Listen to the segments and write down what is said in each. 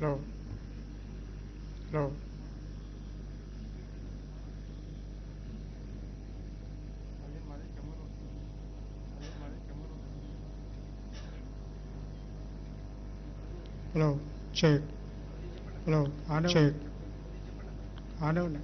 Hello. Hello. Hello. Check. Hello. Check. Hon'ble.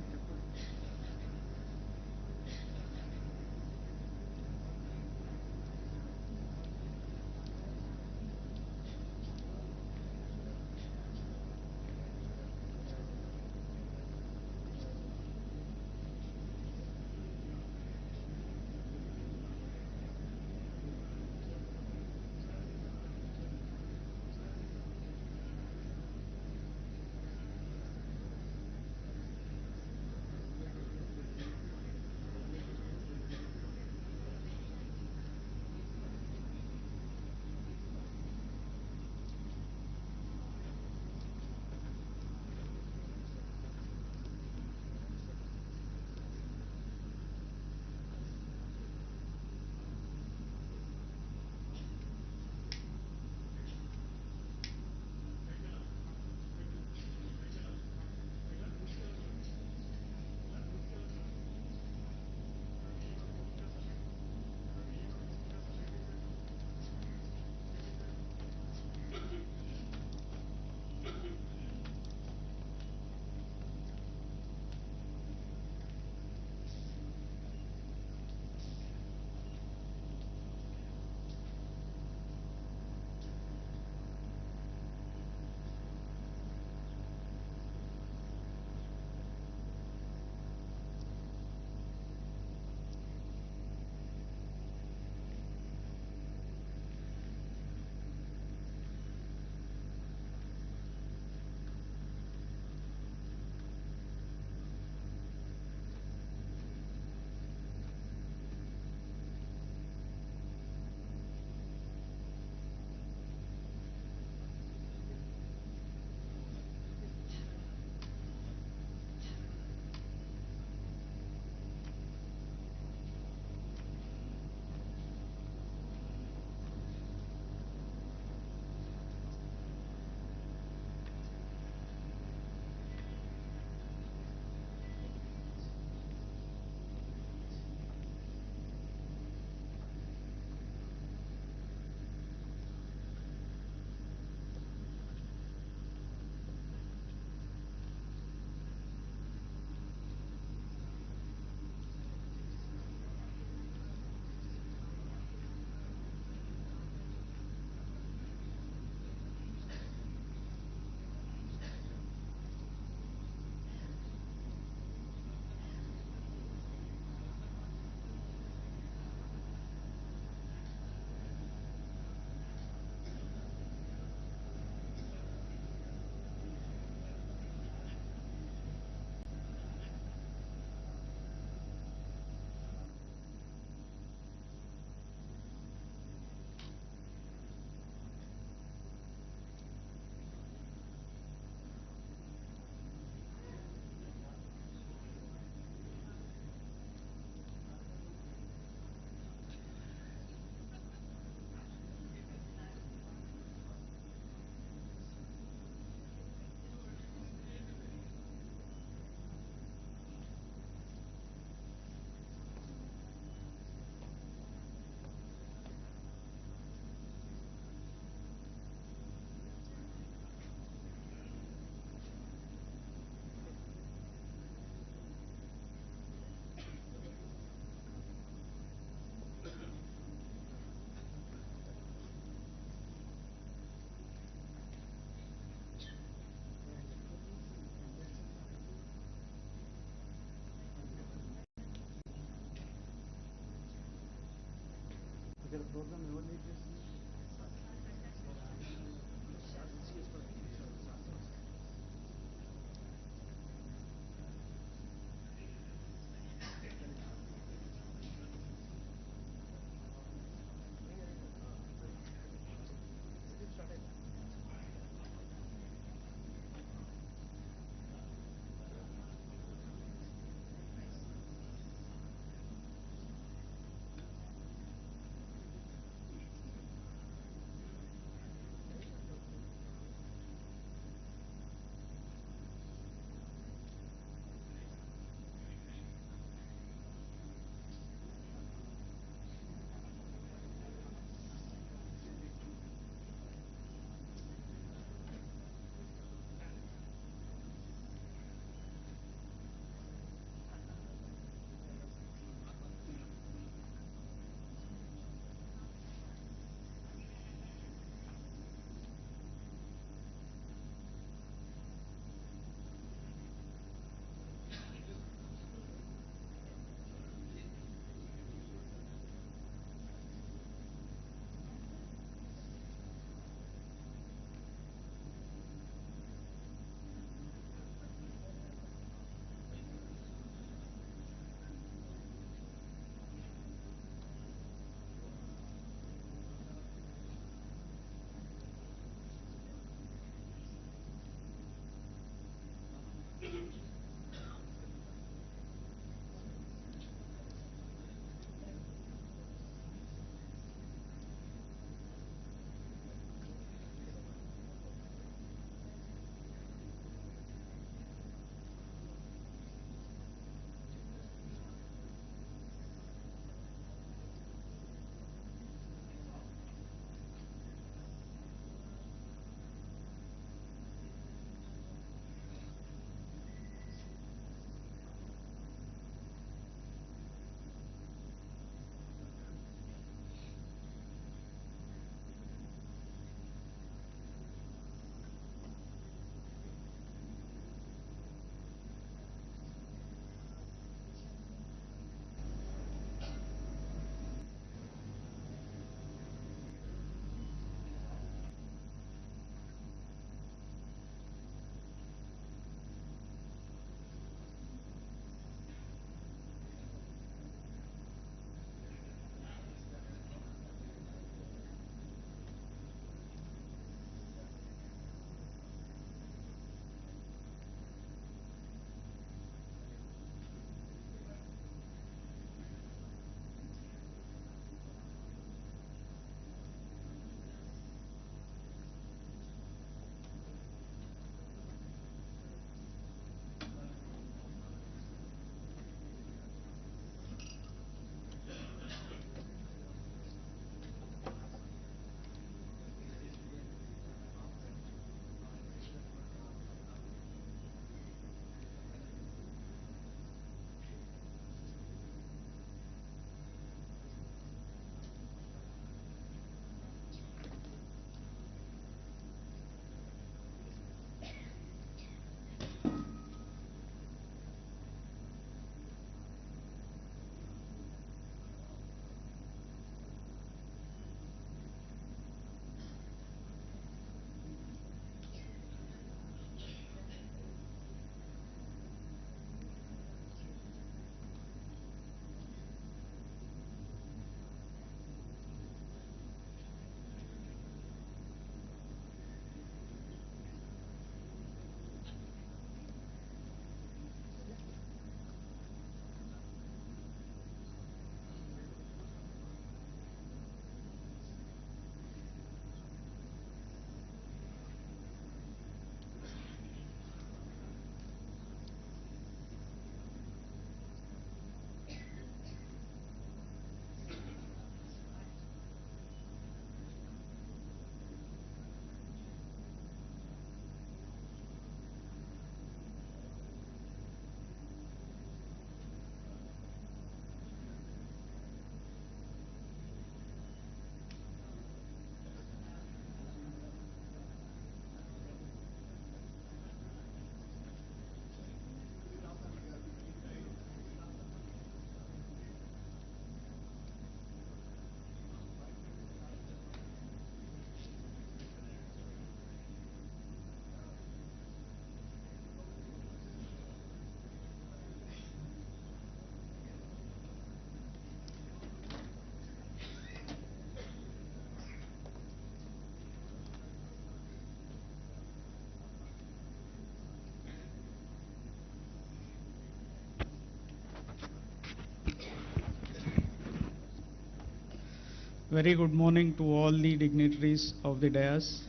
Very good morning to all the dignitaries of the dais.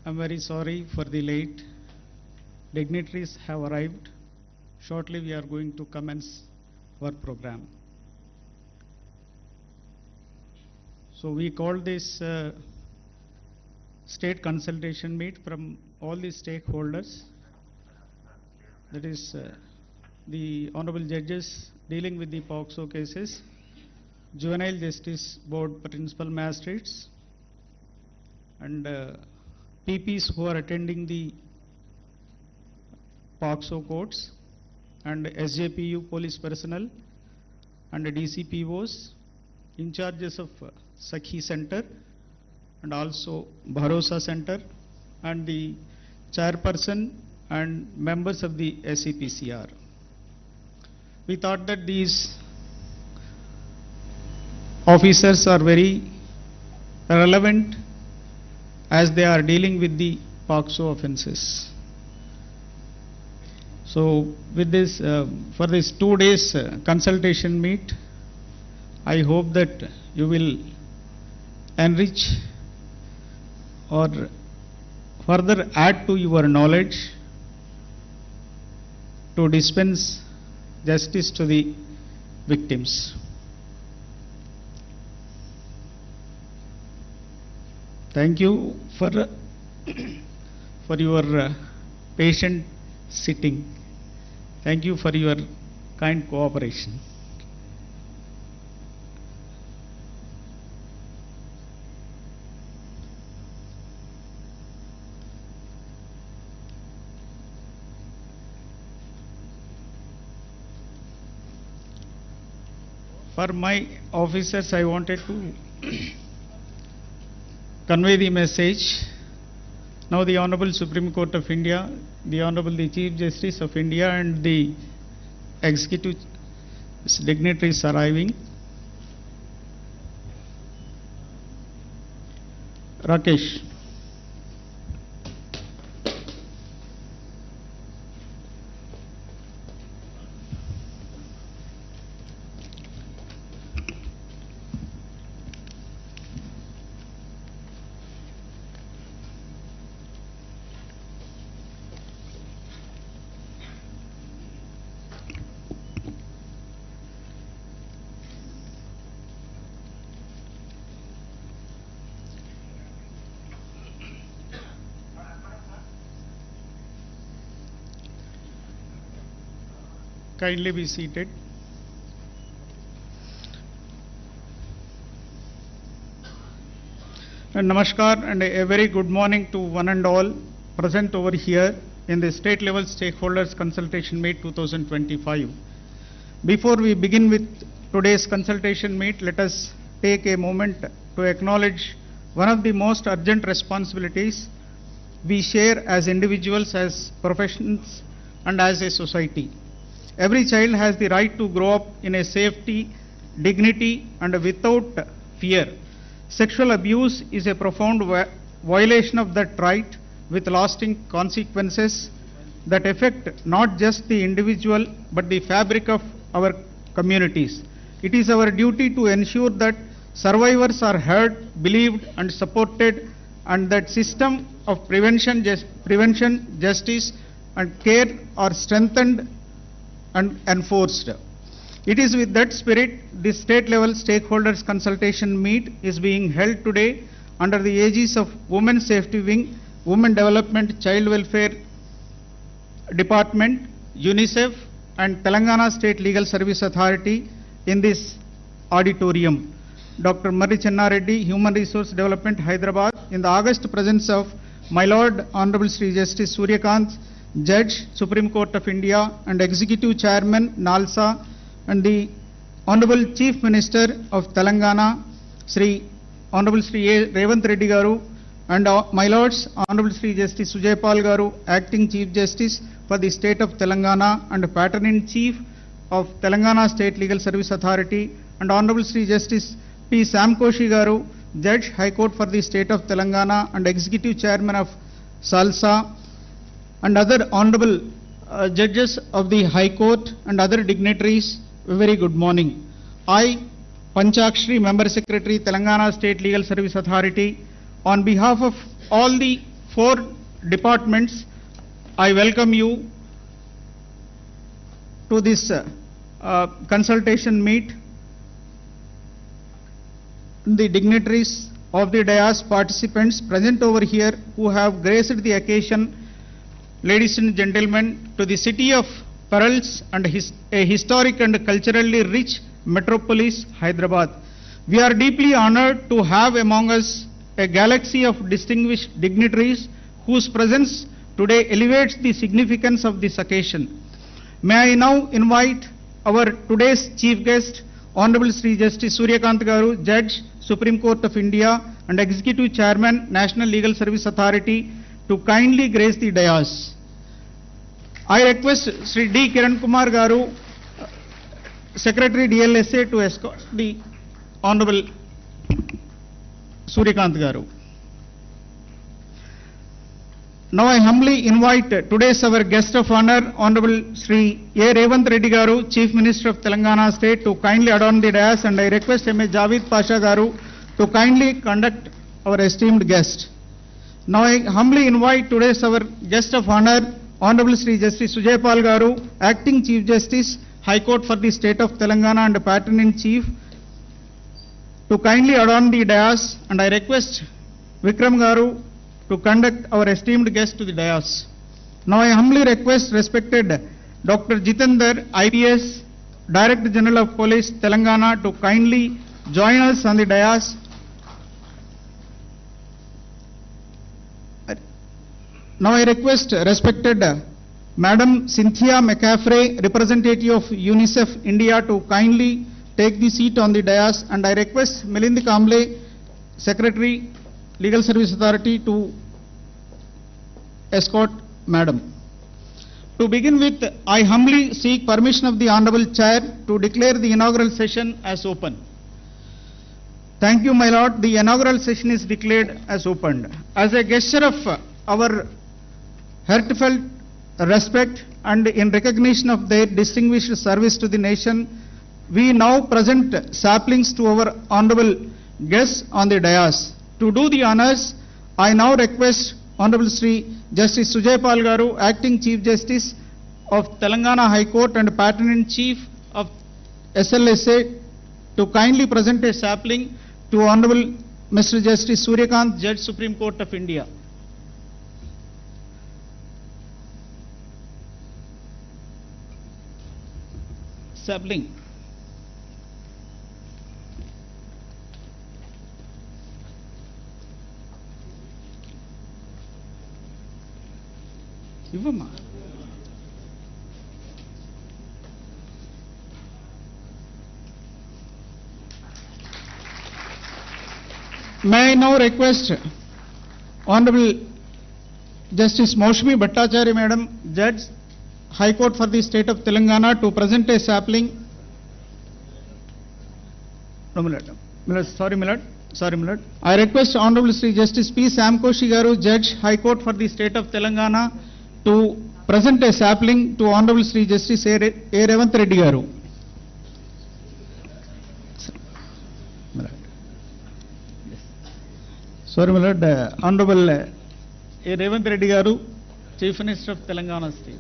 I'm very sorry for the late. Dignitaries have arrived. Shortly we are going to commence our program. So we call this state consultation meet from all the stakeholders. That is the honorable judges dealing with the POCSO cases, Juvenile Justice Board Principal Magistrates, and PPs who are attending the POCSO courts, and SJPU police personnel, and DCPOs, in charges of Sakhi Center, and also Bharosa Center, and the chairperson and members of the SEPCR. We thought that these officers are very relevant as they are dealing with the POCSO offences. So with this, for this 2 days consultation meet, I hope that you will enrich or further add to your knowledge to dispense justice to the victims. Thank you for your patient sitting. Thank you for your kind cooperation. For my officers, I wanted to convey the message. Now the Honorable Supreme Court of India, the Honorable the Chief Justice of India, and the executive dignitaries arriving. Rakesh. Kindly be seated. And namaskar and a very good morning to one and all present over here in the state level stakeholders consultation meet 2025. Before we begin with today's consultation meet, let us take a moment to acknowledge one of the most urgent responsibilities we share as individuals, as professionals, and as a society. Every child has the right to grow up in a safety, dignity, and without fear. Sexual abuse is a profound violation of that right with lasting consequences that affect not just the individual but the fabric of our communities. It is our duty to ensure that survivors are heard, believed, and supported, and that system of prevention, justice, and care are strengthened and enforced. It is with that spirit this state level stakeholders consultation meet is being held today under the aegis of Women Safety Wing, Women Development Child Welfare Department, UNICEF, and Telangana State Legal Service Authority in this auditorium. Dr. Marri Chenna Reddy, Human Resource Development, Hyderabad, in the august presence of my Lord Honorable Sri Justice Suryakant, Judge, Supreme Court of India, and Executive Chairman, NALSA, and the Honorable Chief Minister of Telangana, Honorable Sri Revanth Reddy Garu, and my Lords, Honorable Sri Justice Sujaypal Garu, Acting Chief Justice for the State of Telangana and Patron-in-Chief of Telangana State Legal Service Authority, and Honorable Sri Justice P. Samkoshi Garu, Judge, High Court for the State of Telangana and Executive Chairman of SALSA, and other honorable judges of the High Court and other dignitaries, a very good morning. I, Panchakshri, Member Secretary, Telangana State Legal Service Authority. On behalf of all the 4 departments, I welcome you to this consultation meet. The dignitaries of the dais, participants present over here who have graced the occasion, ladies and gentlemen, to the city of pearls and a historic and culturally rich metropolis, Hyderabad. We are deeply honored to have among us a galaxy of distinguished dignitaries whose presence today elevates the significance of this occasion. May I now invite our today's chief guest, Honorable Sri Justice Suryakant Garu, Judge, Supreme Court of India and Executive Chairman, National Legal Service Authority, to kindly grace the dais. I request Sri D. Kiran Kumar Garu, Secretary DLSA, to escort the Honorable Suryakant Garu. Now I humbly invite today's our guest of honor, Honorable Sri A. Revanth Reddy Garu, Chief Minister of Telangana State, to kindly adorn the dais, and I request M.A. Javed Pasha Garu to kindly conduct our esteemed guest. Now I humbly invite today's our guest of honor, Honorable Sri Justice Sujaypal Garu, Acting Chief Justice, High Court for the State of Telangana and Patron-in-Chief, to kindly adorn the dais, and I request Vikram Garu to conduct our esteemed guest to the dais. Now I humbly request respected Dr. Jitendra, IPS, Director General of Police, Telangana, to kindly join us on the dais. Now I request respected Madam Cynthia McCaffrey, representative of UNICEF India, to kindly take the seat on the dais, and I request Milind Kamble, Secretary, Legal Service Authority, to escort Madam. To begin with, I humbly seek permission of the Honorable Chair to declare the inaugural session as open. Thank you, my Lord. The inaugural session is declared as opened. As a gesture of our heartfelt respect and in recognition of their distinguished service to the nation, we now present saplings to our honorable guests on the dais. To do the honors, I now request Honorable Sri Justice Sujaypal Garu, Acting Chief Justice of Telangana High Court and Patron-in-Chief of SLSA, to kindly present a sapling to Honorable Mr. Justice Suryakant, Judge, Supreme Court of India. Sapling. Ivama. May I now request Honorable Justice Moushmi Bhattacharya Madam, Judge, High Court for the State of Telangana, to present a sapling. No, Sorry, Milord. I request Honorable Sri Justice P. Samkoshi Garu, Judge, High Court for the State of Telangana, to present a sapling to Honorable Sri Justice A. Revanth Reddy Garu. Sorry, Milord. Honorable A. Revanth Reddy Garu, Chief Minister of Telangana State.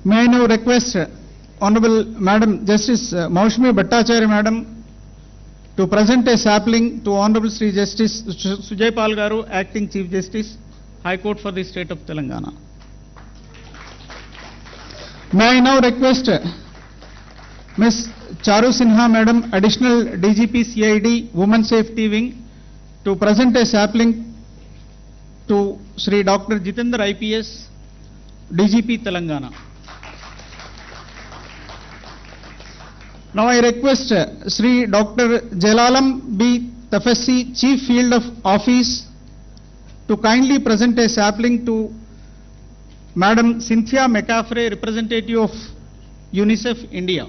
May I now request Honorable Madam Justice Moushmi Bhattacharya Madam to present a sapling to Honorable Sri Justice Sujaypal Garu, Acting Chief Justice, High Court for the State of Telangana. May I now request Ms. Charu Sinha Madam, Additional DGP CID, Women Safety Wing, to present a sapling to Sri Dr. Jitendra IPS, DGP Telangana. Now I request Sri Dr. Jalalam B. Tafassi, Chief Field of Office, to kindly present a sapling to Madam Cynthia McCaffrey, representative of UNICEF India.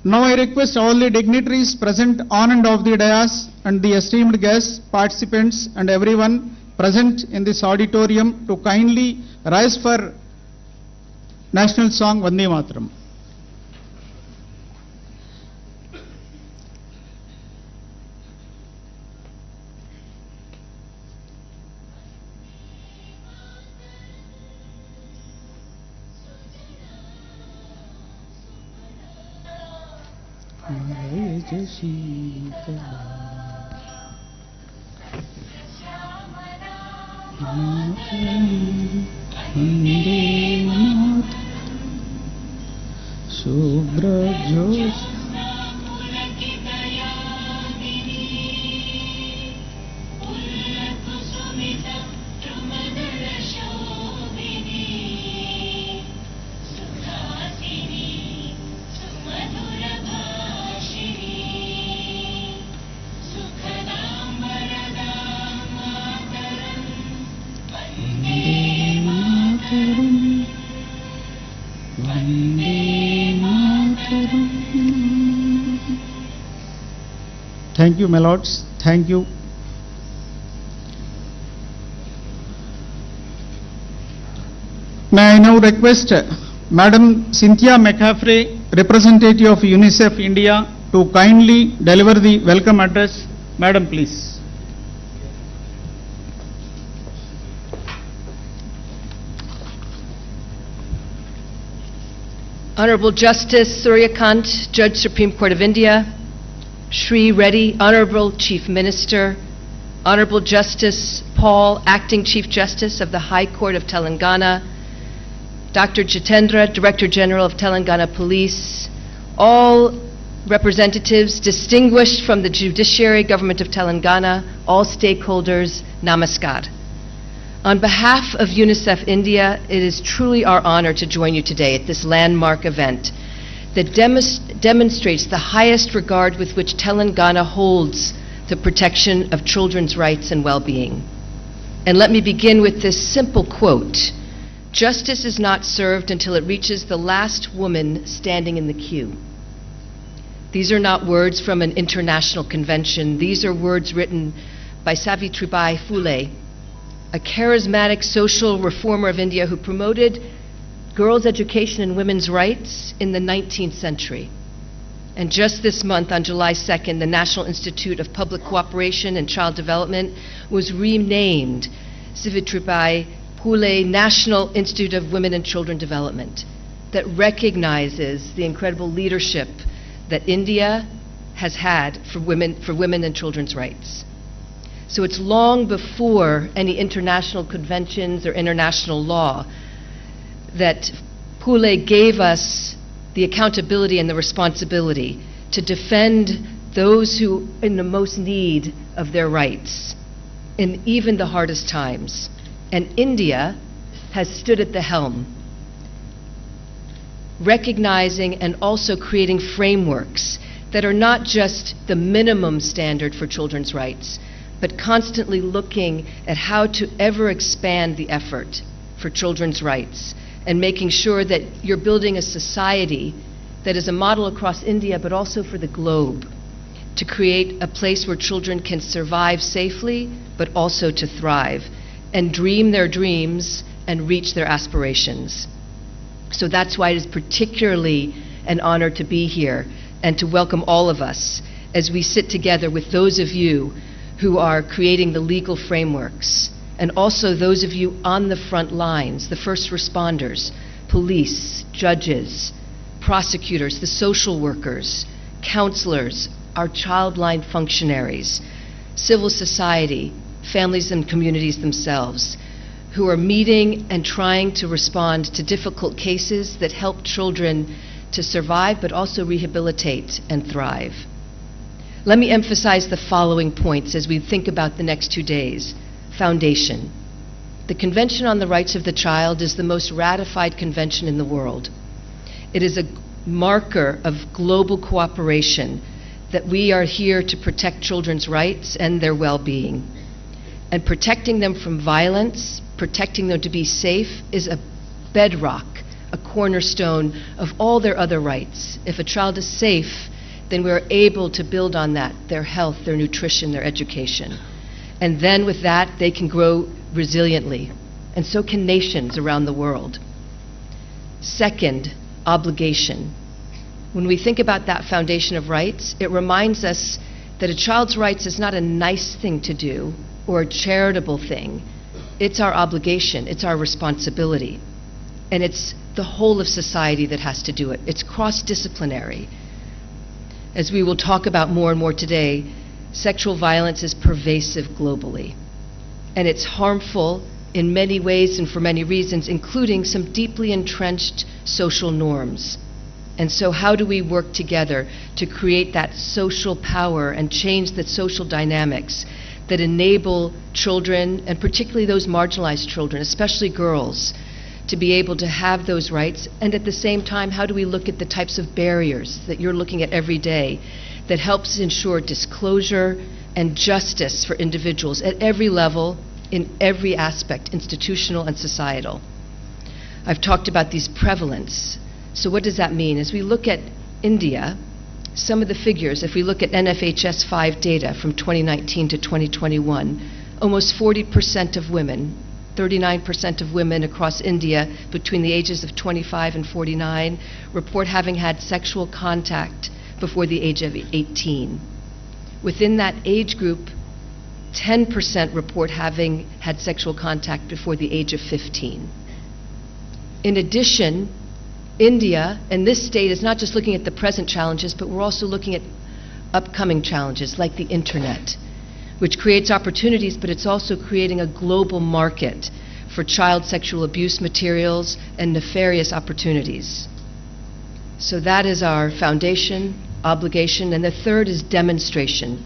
Now I request all the dignitaries present on and off the dais and the esteemed guests, participants and everyone present in this auditorium to kindly rise for national song Vande Mataram. Thank you, my lords. Thank you. May I now request Madam Cynthia McCaffrey, representative of UNICEF India, to kindly deliver the welcome address. Madam, please. Honorable Justice Suryakant, Judge Supreme Court of India, Shri Reddy, Honorable Chief Minister, Honorable Justice Paul, Acting Chief Justice of the High Court of Telangana, Dr. Jitendra, Director General of Telangana Police, all representatives distinguished from the Judiciary Government of Telangana, all stakeholders, namaskar. On behalf of UNICEF India, it is truly our honor to join you today at this landmark event that demonstrates the highest regard with which Telangana holds the protection of children's rights and well-being. And let me begin with this simple quote: "Justice is not served until it reaches the last woman standing in the queue." These are not words from an international convention. These are words written by Savitribai Phule, a charismatic social reformer of India who promoted girls' education and women's rights in the 19th century. And just this month, on July 2nd, the National Institute of Public Cooperation and Child Development was renamed Savitribai Phule National Institute of Women and Children Development, that recognizes the incredible leadership that India has had for women and children's rights. So it's long before any international conventions or international law that Phule gave us the accountability and the responsibility to defend those who are in the most need of their rights in even the hardest times. And India has stood at the helm, recognizing and also creating frameworks that are not just the minimum standard for children's rights, but constantly looking at how to ever expand the effort for children's rights and making sure that you're building a society that is a model across India, but also for the globe, to create a place where children can survive safely, but also to thrive and dream their dreams and reach their aspirations. So that's why it is particularly an honor to be here and to welcome all of us as we sit together with those of you who are creating the legal frameworks, and also those of you on the front lines, the first responders, police, judges, prosecutors, the social workers, counselors, our child line functionaries, civil society, families and communities themselves, who are meeting and trying to respond to difficult cases that help children to survive but also rehabilitate and thrive. Let me emphasize the following points as we think about the next 2 days. Foundation. The Convention on the Rights of the Child is the most ratified convention in the world. It is a marker of global cooperation that we are here to protect children's rights and their well-being. And protecting them from violence, protecting them to be safe, is a bedrock a cornerstone of all their other rights. If a child is safe, then we're able to build on that, their health, their nutrition, their education. And then with that, they can grow resiliently. And so can nations around the world. Second, obligation. When we think about that foundation of rights, it reminds us that a child's rights is not a nice thing to do or a charitable thing. It's our obligation, it's our responsibility. And it's the whole of society that has to do it. It's cross-disciplinary. As we will talk about more and more today, sexual violence is pervasive globally. And it's harmful in many ways and for many reasons, including some deeply entrenched social norms. And so how do we work together to create that social power and change the social dynamics that enable children, and particularly those marginalized children, especially girls, to be able to have those rights? And at the same time, how do we look at the types of barriers that you're looking at every day that helps ensure disclosure and justice for individuals at every level, in every aspect, institutional and societal? I've talked about these prevalence. So what does that mean? As we look at India, some of the figures, if we look at NFHS 5 data from 2019 to 2021, almost 40% of women, 39% of women across India between the ages of 25 and 49 report having had sexual contact before the age of 18. Within that age group, 10% report having had sexual contact before the age of 15. In addition, India, and this state, is not just looking at the present challenges, but we're also looking at upcoming challenges like the internet, which creates opportunities, but it's also creating a global market for child sexual abuse materials and nefarious opportunities. So that is our foundation, obligation, and the third is demonstration.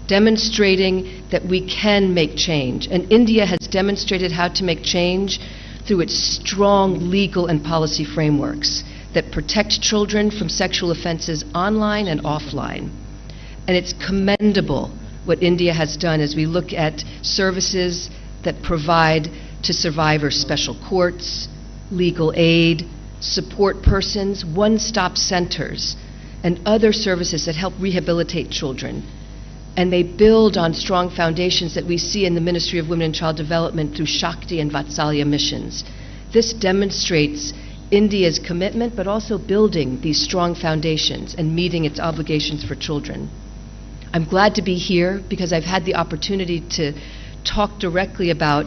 Demonstrating that we can make change. And India has demonstrated how to make change through its strong legal and policy frameworks that protect children from sexual offenses online and offline. And it's commendable what India has done as we look at services that provide to survivors special courts, legal aid, support persons, one-stop centers, and other services that help rehabilitate children. And they build on strong foundations that we see in the Ministry of Women and Child Development through Shakti and Vatsalya missions. This demonstrates India's commitment, but also building these strong foundations and meeting its obligations for children. I'm glad to be here because I've had the opportunity to talk directly about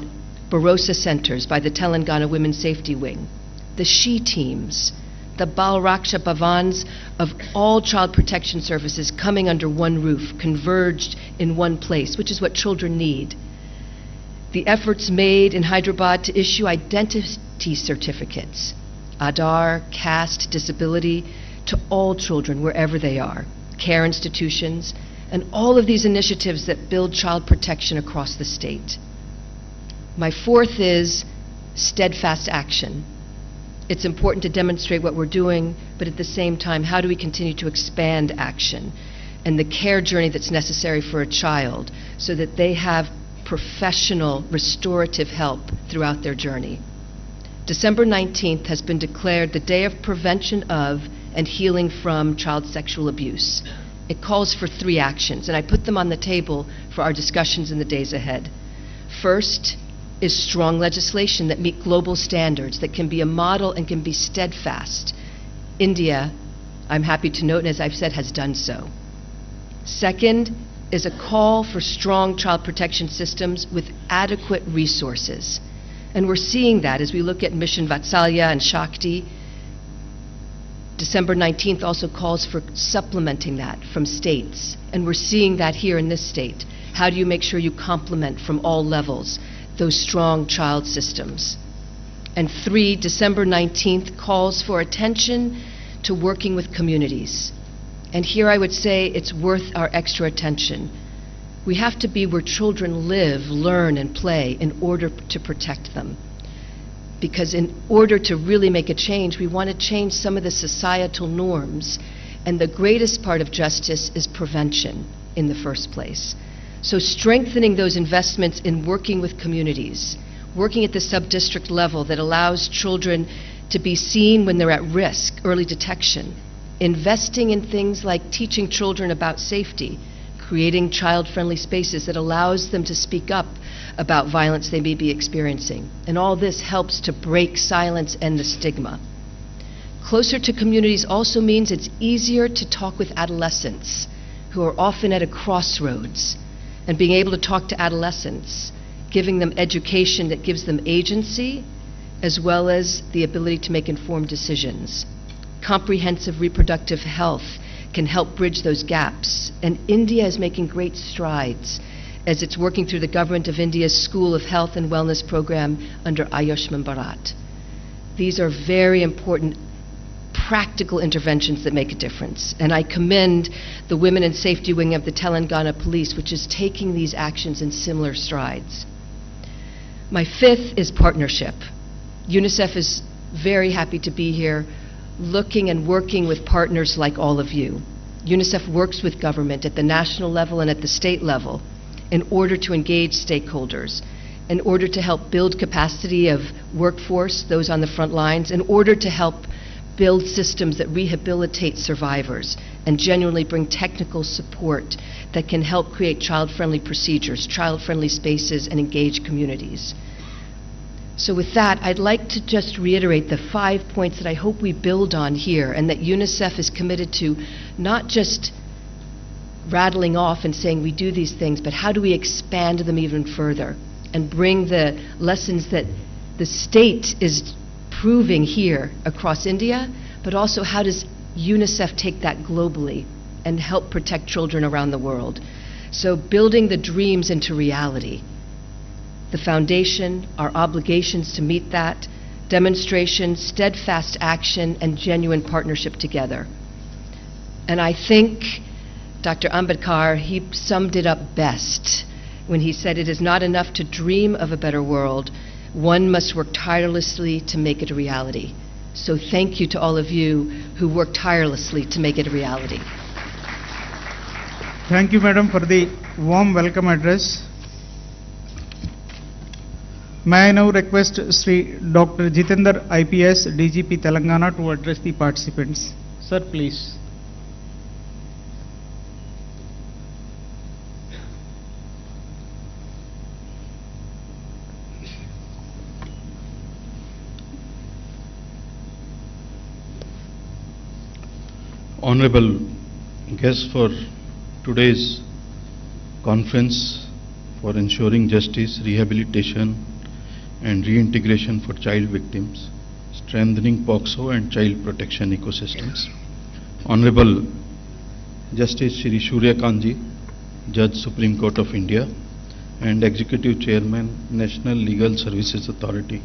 Bharosa centers by the Telangana Women's Safety Wing, the SHE teams, the Bal Raksha Bhavans of all child protection services coming under one roof, converged in one place, which is what children need. The efforts made in Hyderabad to issue identity certificates, Aadhaar, caste, disability, to all children wherever they are, care institutions, and all of these initiatives that build child protection across the state. My fourth is steadfast action. It's important to demonstrate what we're doing, but at the same time, how do we continue to expand action and the care journey that's necessary for a child so that they have professional restorative help throughout their journey? December 19th has been declared the Day of Prevention of and Healing from Child Sexual Abuse. It calls for 3 actions, and I put them on the table for our discussions in the days ahead. First is strong legislation that meet global standards, that can be a model and can be steadfast. India, I'm happy to note, and as I've said, has done so. Second is a call for strong child protection systems with adequate resources. And we're seeing that as we look at Mission Vatsalya and Shakti. December 19th also calls for supplementing that from states. And we're seeing that here in this state. How do you make sure you complement from all levels those strong child systems? And 3, December 19th calls for attention to working with communities. And here I would say it's worth our extra attention. We have to be where children live, learn, and play in order to protect them. Because in order to really make a change, we want to change some of the societal norms. And the greatest part of justice is prevention in the first place. So strengthening those investments in working with communities, working at the sub-district level that allows children to be seen when they're at risk, early detection, investing in things like teaching children about safety, creating child-friendly spaces that allows them to speak up about violence they may be experiencing. And all this helps to break silence and the stigma. Closer to communities also means it's easier to talk with adolescents who are often at a crossroads, and being able to talk to adolescents, giving them education that gives them agency, as well as the ability to make informed decisions. Comprehensive reproductive health can help bridge those gaps, and India is making great strides as it's working through the Government of India's School of Health and Wellness program under Ayushman Bharat. These are very important practical interventions that make a difference, and I commend the Women in Safety Wing of the Telangana Police, which is taking these actions in similar strides. My fifth is partnership. UNICEF is very happy to be here, looking and working with partners like all of you. UNICEF works with government at the national level and at the state level in order to engage stakeholders, in order to help build capacity of workforce, those on the front lines, in order to help build systems that rehabilitate survivors and genuinely bring technical support that can help create child-friendly procedures, child-friendly spaces, and engage communities. So with that, I'd like to just reiterate the 5 points that I hope we build on here, and that UNICEF is committed to not just rattling off and saying we do these things, but how do we expand them even further and bring the lessons that the state is proving here across India, but also how does UNICEF take that globally and help protect children around the world. So building the dreams into reality. The foundation, our obligations to meet that, demonstration, steadfast action, and genuine partnership together. And I think Dr. Ambedkar, he summed it up best when he said it is not enough to dream of a better world, one must work tirelessly to make it a reality. So thank you to all of you who work tirelessly to make it a reality. Thank you, Madam, for the warm welcome address. May I now request Sri Dr. Jitendra IPS, DGP Telangana, to address the participants. Sir, please. Honorable guests for today's conference for ensuring justice, rehabilitation and reintegration for child victims, strengthening POCSO and child protection ecosystems. Honorable Justice Shri Surya Kanji, Judge Supreme Court of India and Executive Chairman, National Legal Services Authority.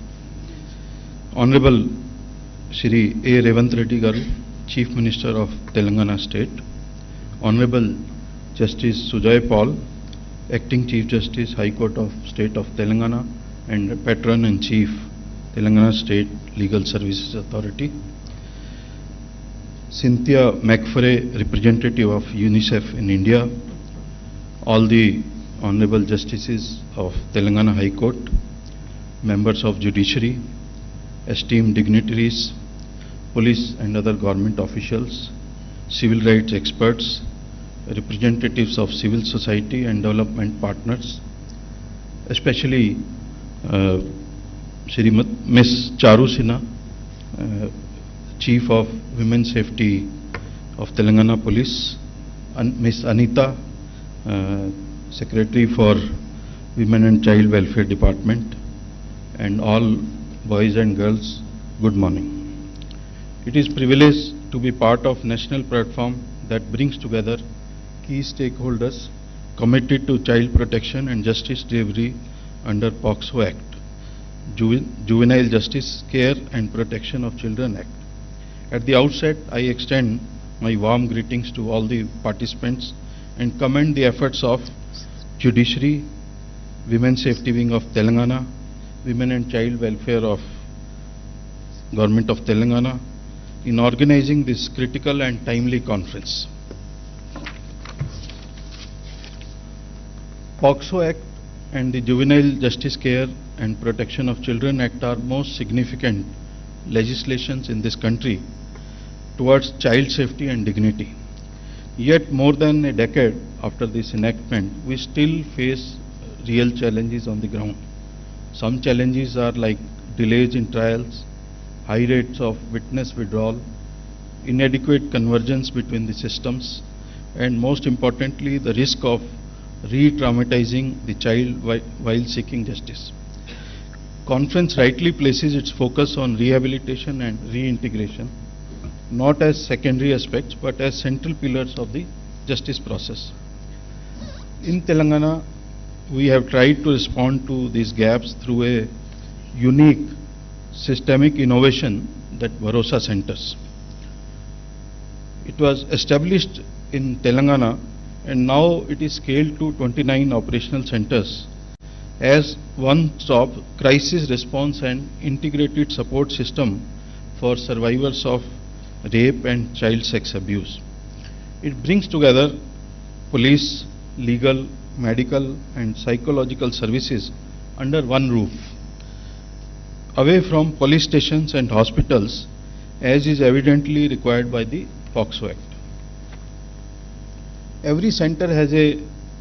Honorable Shri A. Revanth Reddy Garu, Chief Minister of Telangana State. Honorable Justice Sujoy Paul, Acting Chief Justice, High Court of State of Telangana and Patron in Chief, Telangana State Legal Services Authority. Cynthia McFerray, representative of UNICEF in India. All the Honorable Justices of Telangana High Court, members of Judiciary, esteemed dignitaries, police and other government officials, civil rights experts, representatives of civil society and development partners, especially Ms. Charu Sinha, Chief of Women Safety of Telangana Police, and Ms. Anita, Secretary for Women and Child Welfare Department, and all boys and girls, good morning. It is a privilege to be part of national platform that brings together key stakeholders committed to child protection and justice delivery under POCSO Act, Juvenile Justice Care and Protection of Children Act. At the outset, I extend my warm greetings to all the participants and commend the efforts of Judiciary, Women Safety Wing of Telangana, Women and Child Welfare of Government of Telangana in organizing this critical and timely conference. POCSO Act and the Juvenile Justice Care and Protection of Children Act are most significant legislations in this country towards child safety and dignity. Yet more than a decade after this enactment, we still face real challenges on the ground. Some challenges are like delays in trials, high rates of witness withdrawal, inadequate convergence between the systems, and most importantly, the risk of re-traumatizing the child while seeking justice. Conference rightly places its focus on rehabilitation and reintegration, not as secondary aspects but as central pillars of the justice process. In Telangana, we have tried to respond to these gaps through a unique systemic innovation that Bharosa centers. It was established in Telangana and now it is scaled to 29 operational centers as one-stop crisis response and integrated support system for survivors of rape and child sex abuse. It brings together police, legal, medical and psychological services under one roof, away from police stations and hospitals as is evidently required by the POCSO Act. Every center has a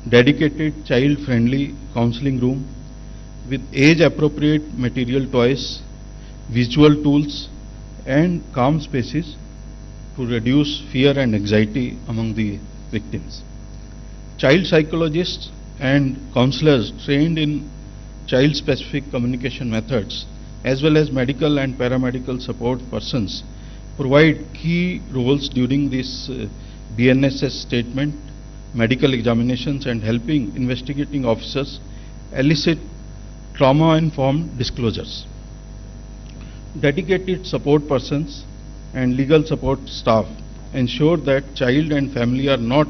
dedicated child-friendly counseling room with age-appropriate material toys, visual tools and calm spaces to reduce fear and anxiety among the victims. Child psychologists and counselors trained in child-specific communication methods as well as medical and paramedical support persons provide key roles during this BNSS statement, medical examinations and helping investigating officers elicit trauma-informed disclosures. Dedicated support persons and legal support staff ensure that child and family are not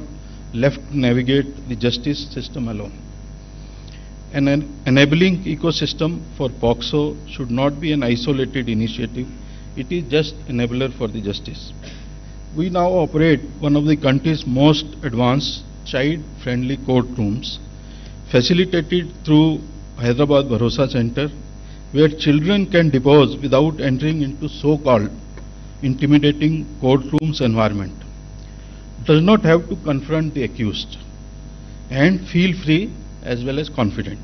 left to navigate the justice system alone. An enabling ecosystem for POCSO should not be an isolated initiative. It is just enabler for the justice. We now operate one of the country's most advanced child-friendly courtrooms, facilitated through Hyderabad Bharosa Center, where children can depose without entering into so-called intimidating courtrooms environment. Does not have to confront the accused and feel free as well as confident.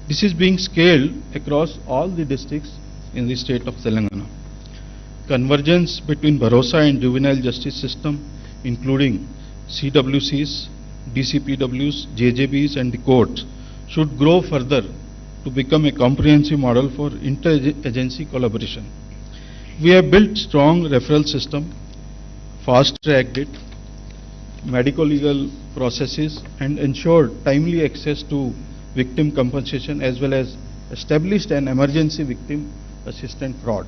This is being scaled across all the districts in the state of Telangana. Convergence between Bharosa and juvenile justice system, including CWCs, DCPWs, JJBs and the courts, should grow further to become a comprehensive model for inter-agency collaboration. We have built strong referral system, fast-tracked it, medico-legal processes and ensured timely access to victim compensation as well as established an emergency victim assistance fraud.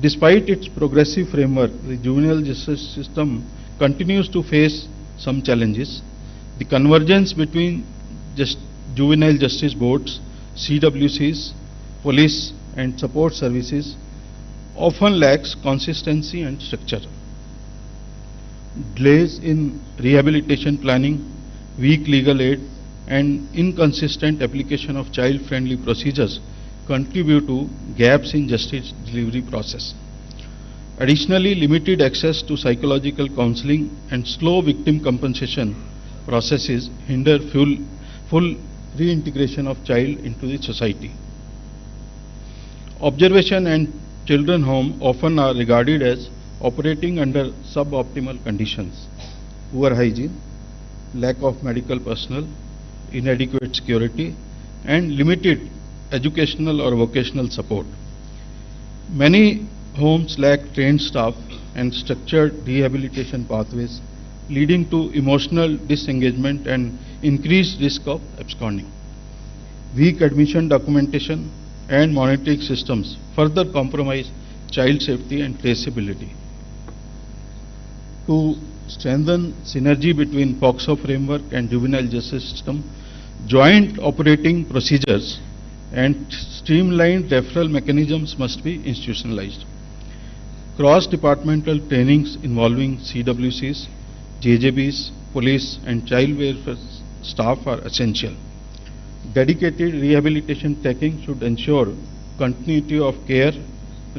Despite its progressive framework, the juvenile justice system continues to face some challenges. The convergence between juvenile justice boards, CWCs, police and support services often lacks consistency and structure. Delays in rehabilitation planning, weak legal aid and inconsistent application of child-friendly procedures contribute to gaps in justice delivery process. Additionally, limited access to psychological counseling and slow victim compensation processes hinder full reintegration of child into the society. Observation and children home often are regarded as operating under suboptimal conditions, poor hygiene, lack of medical personnel, inadequate security and limited educational or vocational support. Many homes lack trained staff and structured rehabilitation pathways, leading to emotional disengagement and increased risk of absconding. Weak admission documentation and monitoring systems further compromise child safety and traceability. To strengthen synergy between POCSO framework and juvenile justice system, joint operating procedures and streamlined referral mechanisms must be institutionalized. Cross-departmental trainings involving CWCs, JJBs, police and child welfare staff are essential. Dedicated rehabilitation tracking should ensure continuity of care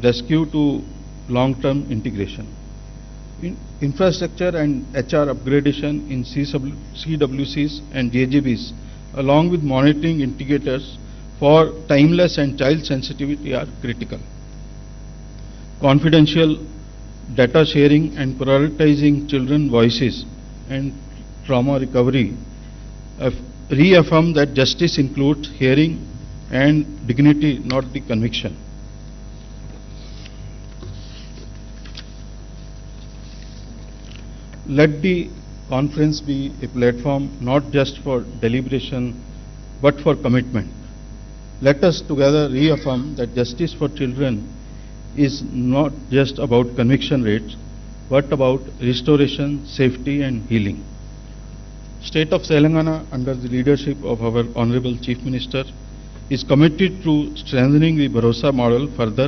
rescue to long-term integration. Infrastructure and HR upgradation in CWCs and JGBs, along with monitoring indicators for timeless and child sensitivity are critical. Confidential data sharing and prioritizing children's voices and trauma recovery reaffirm that justice includes hearing and dignity, not the conviction. Let the conference be a platform not just for deliberation but for commitment. Let us together reaffirm that justice for children is not just about conviction rates but about restoration, safety and healing. State of Telangana, under the leadership of our Honorable Chief Minister, is committed to strengthening the Bharosa model further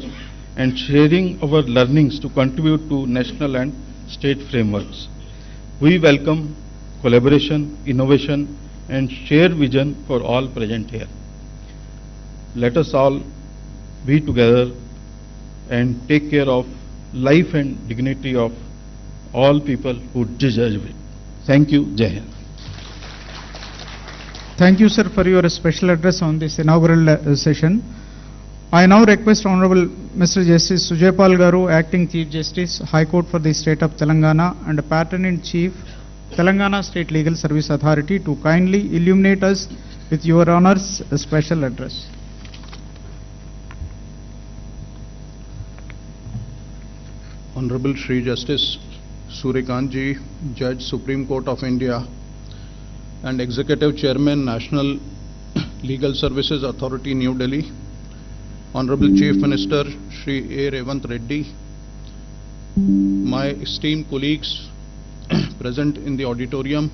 and sharing our learnings to contribute to national and state frameworks. We welcome collaboration, innovation and shared vision for all present here. Let us all be together and take care of life and dignity of all people who deserve it. Thank you. Jai Hind. Thank you, sir, for your special address on this inaugural session. I now request Honorable Mr. Justice Sujaypal Garu, Acting Chief Justice, High Court for the State of Telangana and Patron-in-Chief, Telangana State Legal Service Authority, to kindly illuminate us with your Honor's special address. Honorable Shri Justice Suryakant Ji, Judge, Supreme Court of India, and Executive Chairman, National Legal Services Authority, New Delhi, Honorable Chief Minister Shri A. Revanth Reddy, my esteemed colleagues present in the auditorium,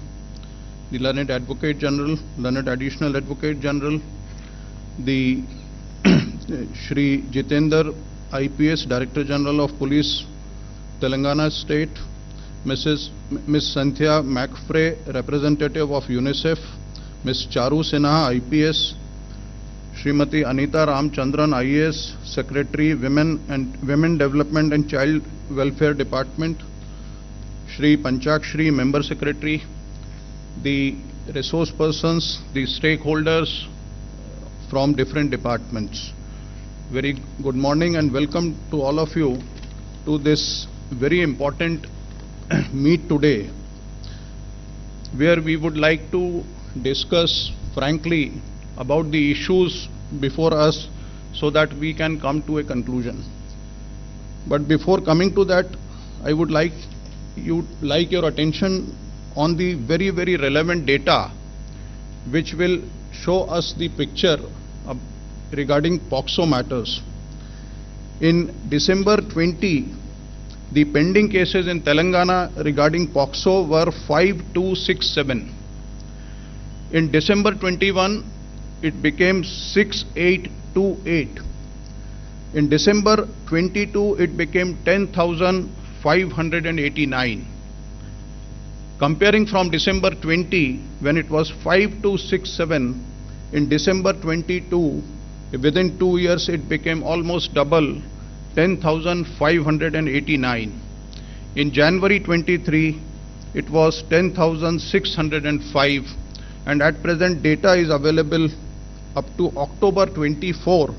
the Learned Advocate General, Learned Additional Advocate General, the Shri Jitendra, IPS, Director General of Police, Telangana State, Miss Santhya McFrey, representative of UNICEF, Ms. Charu Sinha, IPS, Srimati Anita Ramchandran, IAS, Secretary, Women Development and Child Welfare Department, Shri Panchakshri, Member Secretary, the resource persons, the stakeholders from different departments. Very good morning and welcome to all of you to this very important meet today, where we would like to discuss frankly about the issues before us so that we can come to a conclusion. But before coming to that, I would like your attention on the very, very relevant data which will show us the picture regarding POCSO matters. In December 20, the pending cases in Telangana regarding POCSO were 5267. In December 21, it became 6828. In December 22, it became 10,589. Comparing from December 20, when it was 5267, in December 22, within 2 years, it became almost double, 10,589. In January 23, it was 10,605, and at present data is available up to October 24,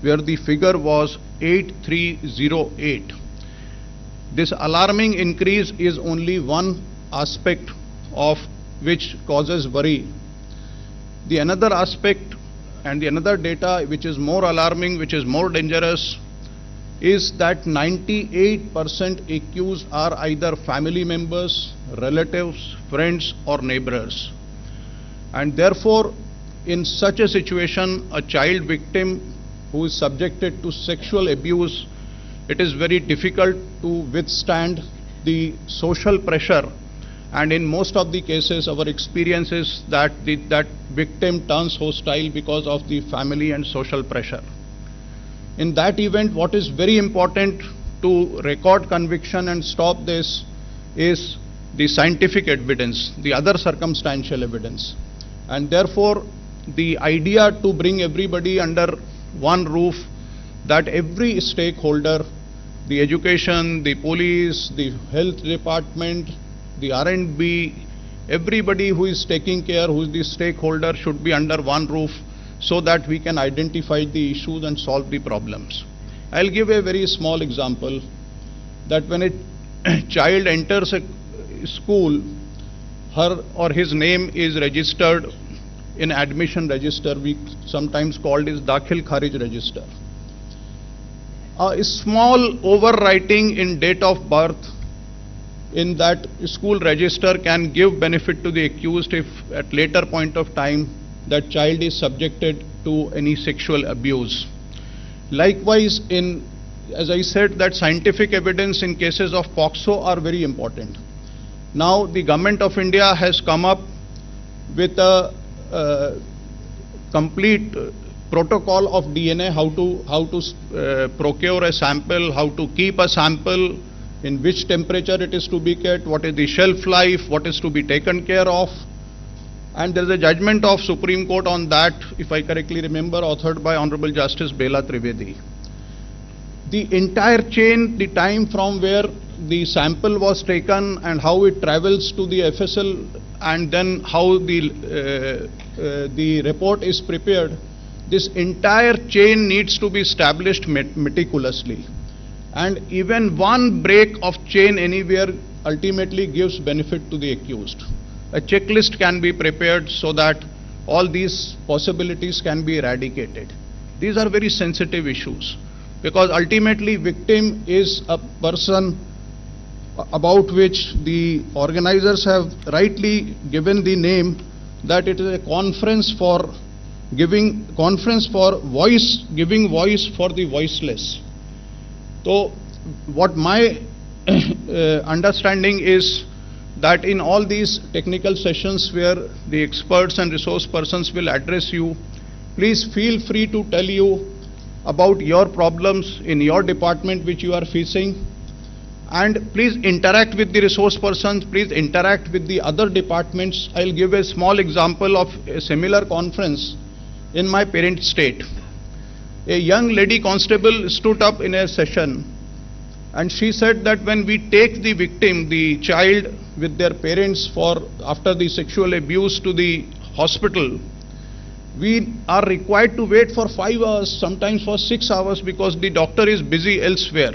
where the figure was 8308. This alarming increase is only one aspect of which causes worry. The another aspect and the another data which is more alarming, which is more dangerous, is that 98% accused are either family members, relatives, friends or neighbors. And therefore, in such a situation, a child victim who is subjected to sexual abuse, it is very difficult to withstand the social pressure, and in most of the cases our experience is that that victim turns hostile because of the family and social pressure. In that event, what is very important to record conviction and stop this is the scientific evidence, the other circumstantial evidence. And therefore, the idea to bring everybody under one roof that every stakeholder, the education, the police, the health department, the R&B, everybody who is taking care, who is the stakeholder, should be under one roof so that we can identify the issues and solve the problems. I'll give a very small example that when a child enters a school, her or his name is registered in admission register, we sometimes called as Dakhil Kharij register. A small overwriting in date of birth in that school register can give benefit to the accused if at later point of time that child is subjected to any sexual abuse. Likewise, as I said, that scientific evidence in cases of POCSO are very important. Now the Government of India has come up with a complete protocol of DNA, how to procure a sample, how to keep a sample, in which temperature it is to be kept, what is the shelf life, what is to be taken care of. And there is a judgment of Supreme Court on that, if I correctly remember, authored by Honorable Justice Bela Trivedi. The entire chain, the time from where the sample was taken and how it travels to the FSL and then how the report is prepared, this entire chain needs to be established meticulously. And even one break of chain anywhere ultimately gives benefit to the accused. A checklist can be prepared so that all these possibilities can be eradicated. These are very sensitive issues because ultimately victim is a person about which the organizers have rightly given the name that it is a conference for giving voice for the voiceless. So what my understanding is that in all these technical sessions where the experts and resource persons will address you, please feel free to tell you about your problems in your department which you are facing, and please interact with the resource persons, please interact with the other departments. I'll give a small example of a similar conference in my parent state. A young lady constable stood up in a session and she said that when we take the victim, the child with their parents after the sexual abuse to the hospital, we are required to wait for 5 hours, sometimes for 6 hours because the doctor is busy elsewhere.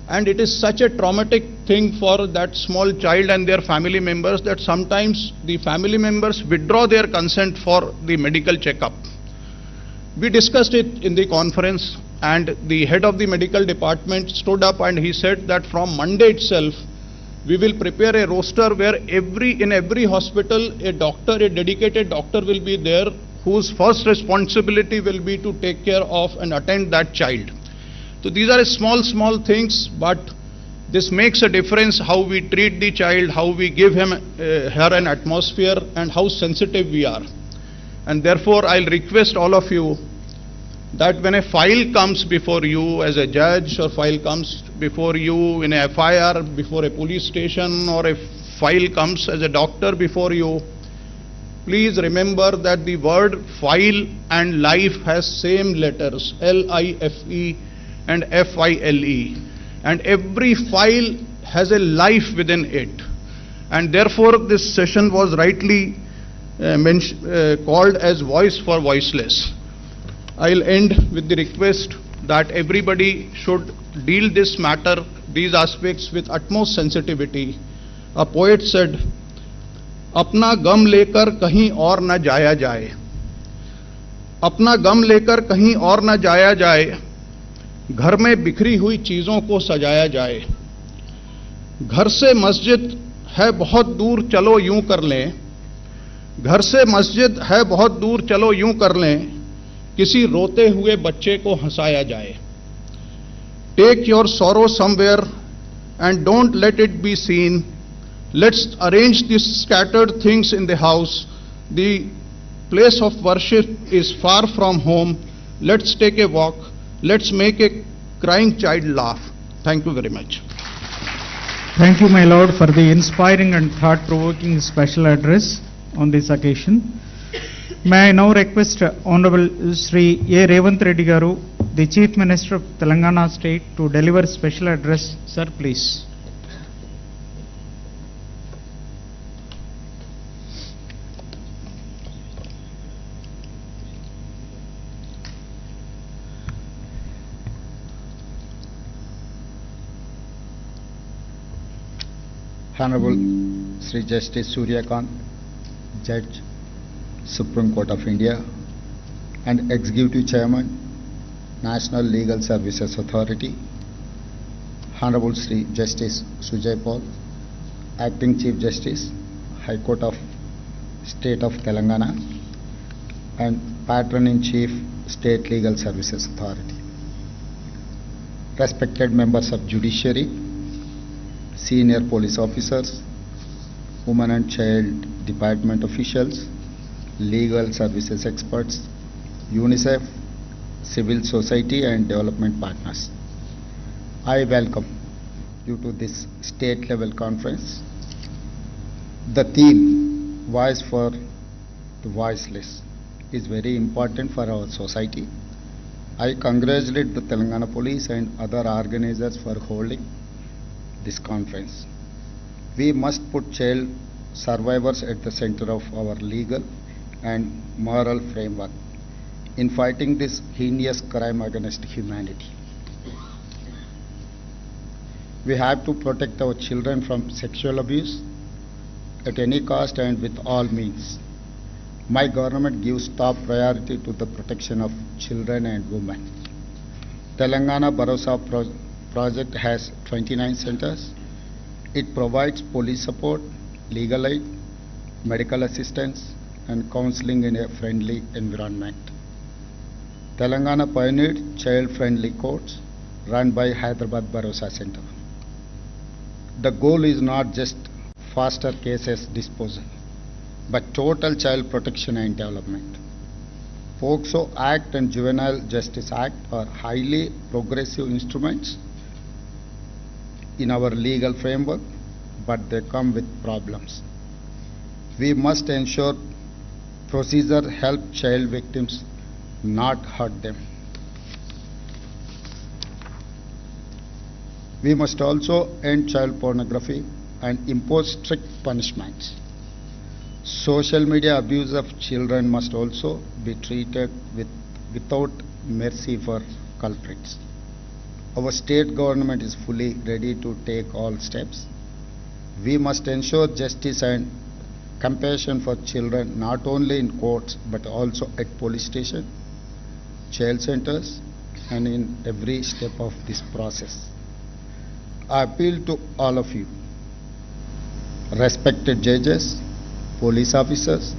And it is such a traumatic thing for that small child and their family members that sometimes the family members withdraw their consent for the medical checkup. We discussed it in the conference and the head of the medical department stood up and he said that from Monday itself we will prepare a roster where in every hospital a dedicated doctor will be there whose first responsibility will be to take care of and attend that child. So these are small things, but this makes a difference how we treat the child, how we give her an atmosphere and how sensitive we are. And therefore I'll request all of you that when a file comes before you as a judge or file comes before you in a FIR before a police station or a file comes as a doctor before you, please remember that the word file and life has same letters, L-I-F-E and F-I-L-E, and every file has a life within it, and therefore this session was rightly called as Voice for Voiceless. I'll end with the request that everybody should deal this matter, these aspects with utmost sensitivity. A poet said, अपना गम लेकर कहीं और न जाया जाए, अपना गम लेकर कहीं और न जाया जाए, घर में बिखरी हुई चीजों को सजाया जाए, घर से मस्जिद है बहुत दूर चलो यूं कर लें, घर से मस्जिद है बहुत दूर चलो यूं कर लें, किसी रोते हुए बच्चे को हंसाया जाए. Take your sorrow somewhere and don't let it be seen. Let's arrange these scattered things in the house. The place of worship is far from home. Let's take a walk. Let's make a crying child laugh. Thank you very much. Thank you, my Lord, for the inspiring and thought-provoking special address on this occasion. May I now request Honorable Sri A. Revanth Reddy Garu the Chief Minister of Telangana State to deliver special address. Sir, please. Honorable Sri Justice Suryakant, Judge, Supreme Court of India, and Executive Chairman, National Legal Services Authority, Honorable Sri Justice Sujay Paul, Acting Chief Justice, High Court of State of Telangana, and Patron-in-Chief, State Legal Services Authority. Respected members of Judiciary, senior police officers, women and child department officials, legal services experts, UNICEF, civil society and development partners. I welcome you to this state level conference. The theme, Voice for the Voiceless, is very important for our society. I congratulate the Telangana Police and other organizers for holding this conference. We must put child survivors at the center of our legal and moral framework in fighting this heinous crime against humanity. We have to protect our children from sexual abuse at any cost and with all means. My government gives top priority to the protection of children and women. Telangana Bharosa project has 29 centers. It provides police support, legal aid, medical assistance, and counseling in a friendly environment. Telangana pioneered child-friendly courts run by Hyderabad Bharosa Center. The goal is not just faster cases disposal, but total child protection and development. POCSO Act and Juvenile Justice Act are highly progressive instruments in our legal framework, but they come with problems. We must ensure procedure help child victims, not hurt them. We must also end child pornography and impose strict punishments. Social media abuse of children must also be treated without mercy for culprits. Our state government is fully ready to take all steps. We must ensure justice and compassion for children not only in courts but also at police station, child centers, and in every step of this process. I appeal to all of you, respected judges, police officers,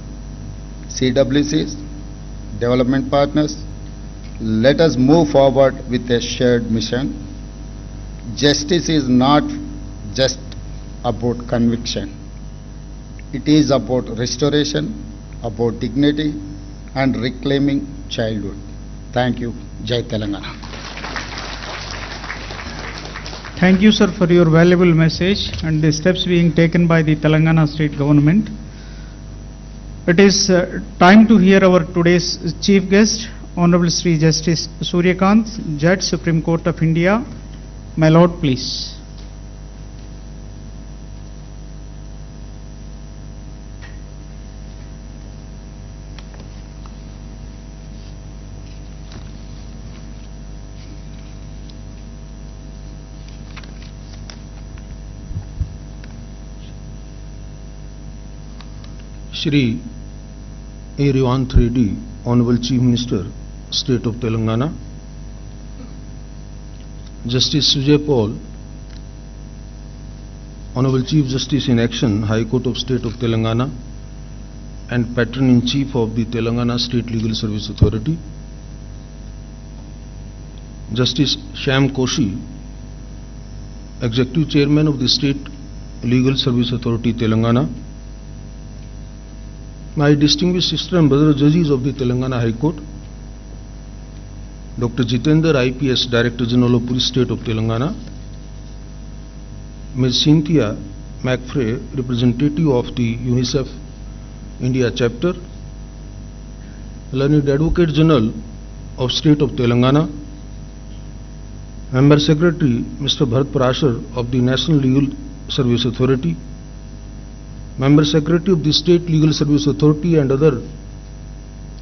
CWCs, development partners, let us move forward with a shared mission. Justice is not just about conviction. It is about restoration, about dignity, and reclaiming childhood. Thank you. Jai Telangana. Thank you, sir, for your valuable message and the steps being taken by the Telangana state government. It is time to hear our today's chief guest, Honorable Sri Justice Suryakant, Judge, Supreme Court of India. My Lord, please. Shri Revanth Reddy, Honorable Chief Minister, State of Telangana, Justice Sujay Paul, Honorable Chief Justice in Action, High Court of State of Telangana, and Patron-in-Chief of the Telangana State Legal Service Authority, Justice Shyam Koshi, Executive Chairman of the State Legal Service Authority, Telangana, my distinguished sister and brother judges of the Telangana High Court, Dr. Jitendra IPS, Director General of Police State of Telangana, Ms. Cynthia McFray, representative of the UNICEF India chapter, learned Advocate General of State of Telangana, Member Secretary Mr. Bharat Parashar of the National Legal Service Authority, Member Secretary of the State Legal Service Authority and other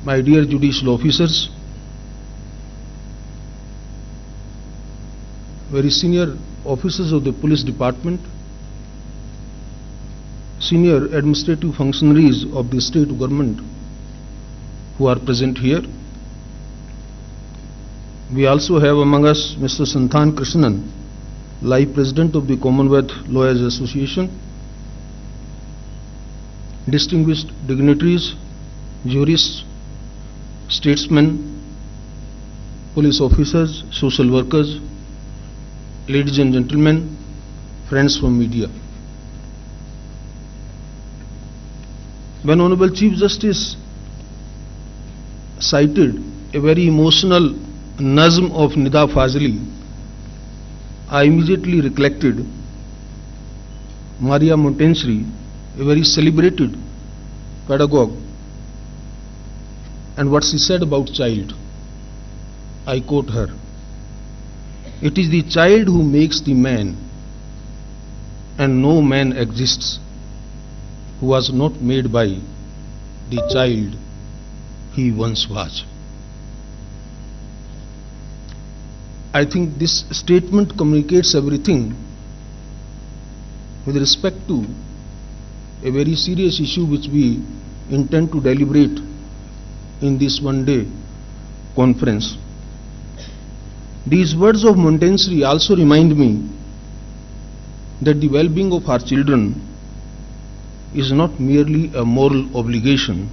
my dear judicial officers, very senior officers of the police department, senior administrative functionaries of the state government who are present here. We also have among us Mr. Santhan Krishnan, Live President of the Commonwealth Lawyers Association, distinguished dignitaries, jurists, statesmen, police officers, social workers, ladies and gentlemen, friends from media. When Honorable Chief Justice cited a very emotional nazm of Nida Fazli, I immediately recollected Maria Montessori, a very celebrated pedagogue, and what she said about child. I quote her, "It is the child who makes the man, and no man exists who was not made by the child he once was." I think this statement communicates everything with respect to a very serious issue which we intend to deliberate in this one-day conference. These words of Montessori also remind me that the well-being of our children is not merely a moral obligation,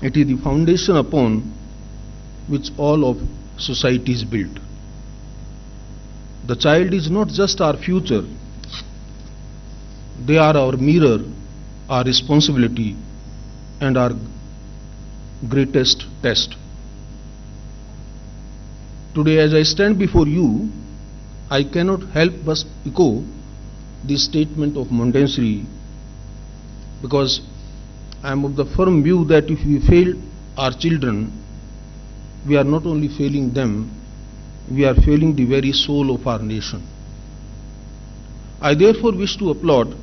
it is the foundation upon which all of society is built. The child is not just our future, they are our mirror, our responsibility, and our greatest test. Today, as I stand before you, I cannot help but echo the statement of Montessori, because I am of the firm view that if we fail our children, we are not only failing them, we are failing the very soul of our nation. I therefore wish to applaud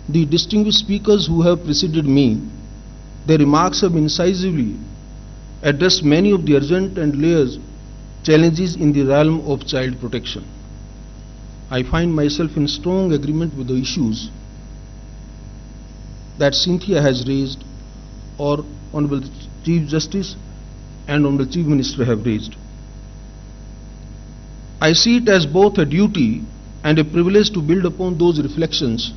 the distinguished speakers who have preceded me. Their remarks have incisively addressed many of the urgent and layered challenges in the realm of child protection. I find myself in strong agreement with the issues that Cynthia has raised, or Honorable Chief Justice and Honorable Chief Minister have raised. I see it as both a duty and a privilege to build upon those reflections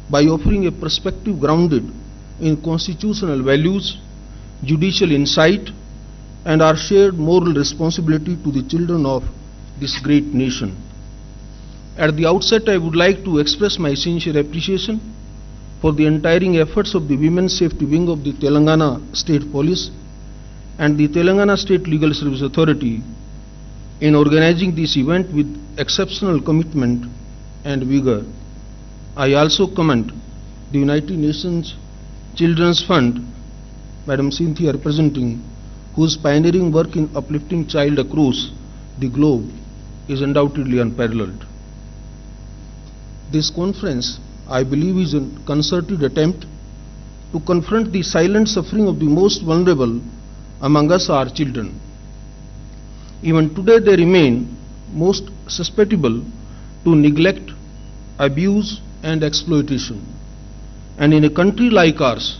by offering a perspective grounded in constitutional values, judicial insight, and our shared moral responsibility to the children of this great nation. At the outset, I would like to express my sincere appreciation for the untiring efforts of the Women's Safety Wing of the Telangana State Police and the Telangana State Legal Service Authority in organizing this event with exceptional commitment and vigor. I also commend the United Nations Children's Fund, Madam Cynthia representing, whose pioneering work in uplifting child across the globe is undoubtedly unparalleled. This conference, I believe, is a concerted attempt to confront the silent suffering of the most vulnerable among us, our children. Even today they remain most susceptible to neglect, abuse and exploitation. And in a country like ours,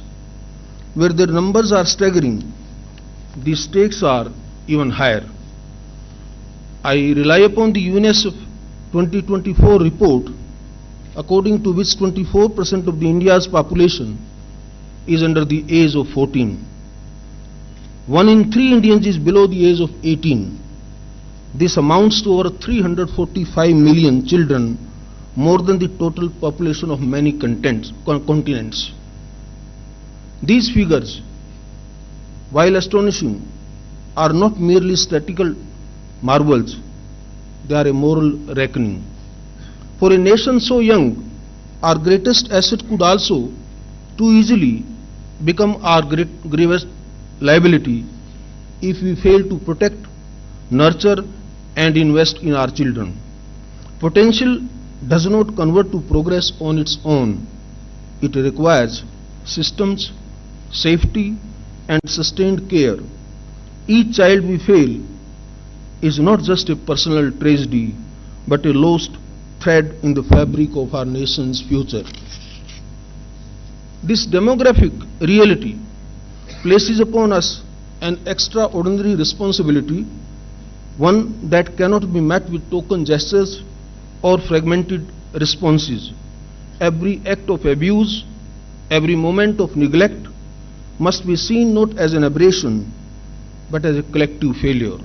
where their numbers are staggering, the stakes are even higher. I rely upon the UNICEF 2024 report, according to which 24% of the India's population is under the age of 14. 1 in 3 Indians is below the age of 18. This amounts to over 345 million children, more than the total population of many continents. These figures, while astonishing, are not merely statistical marvels, they are a moral reckoning. For a nation so young, our greatest asset could also too easily become our gravest liability if we fail to protect, nurture and invest in our children. Potential does not convert to progress on its own. It requires systems, safety, and sustained care. Each child we fail is not just a personal tragedy, but a lost thread in the fabric of our nation's future. This demographic reality places upon us an extraordinary responsibility, one that cannot be met with token gestures or fragmented responses. Every act of abuse, every moment of neglect must be seen not as an aberration, but as a collective failure.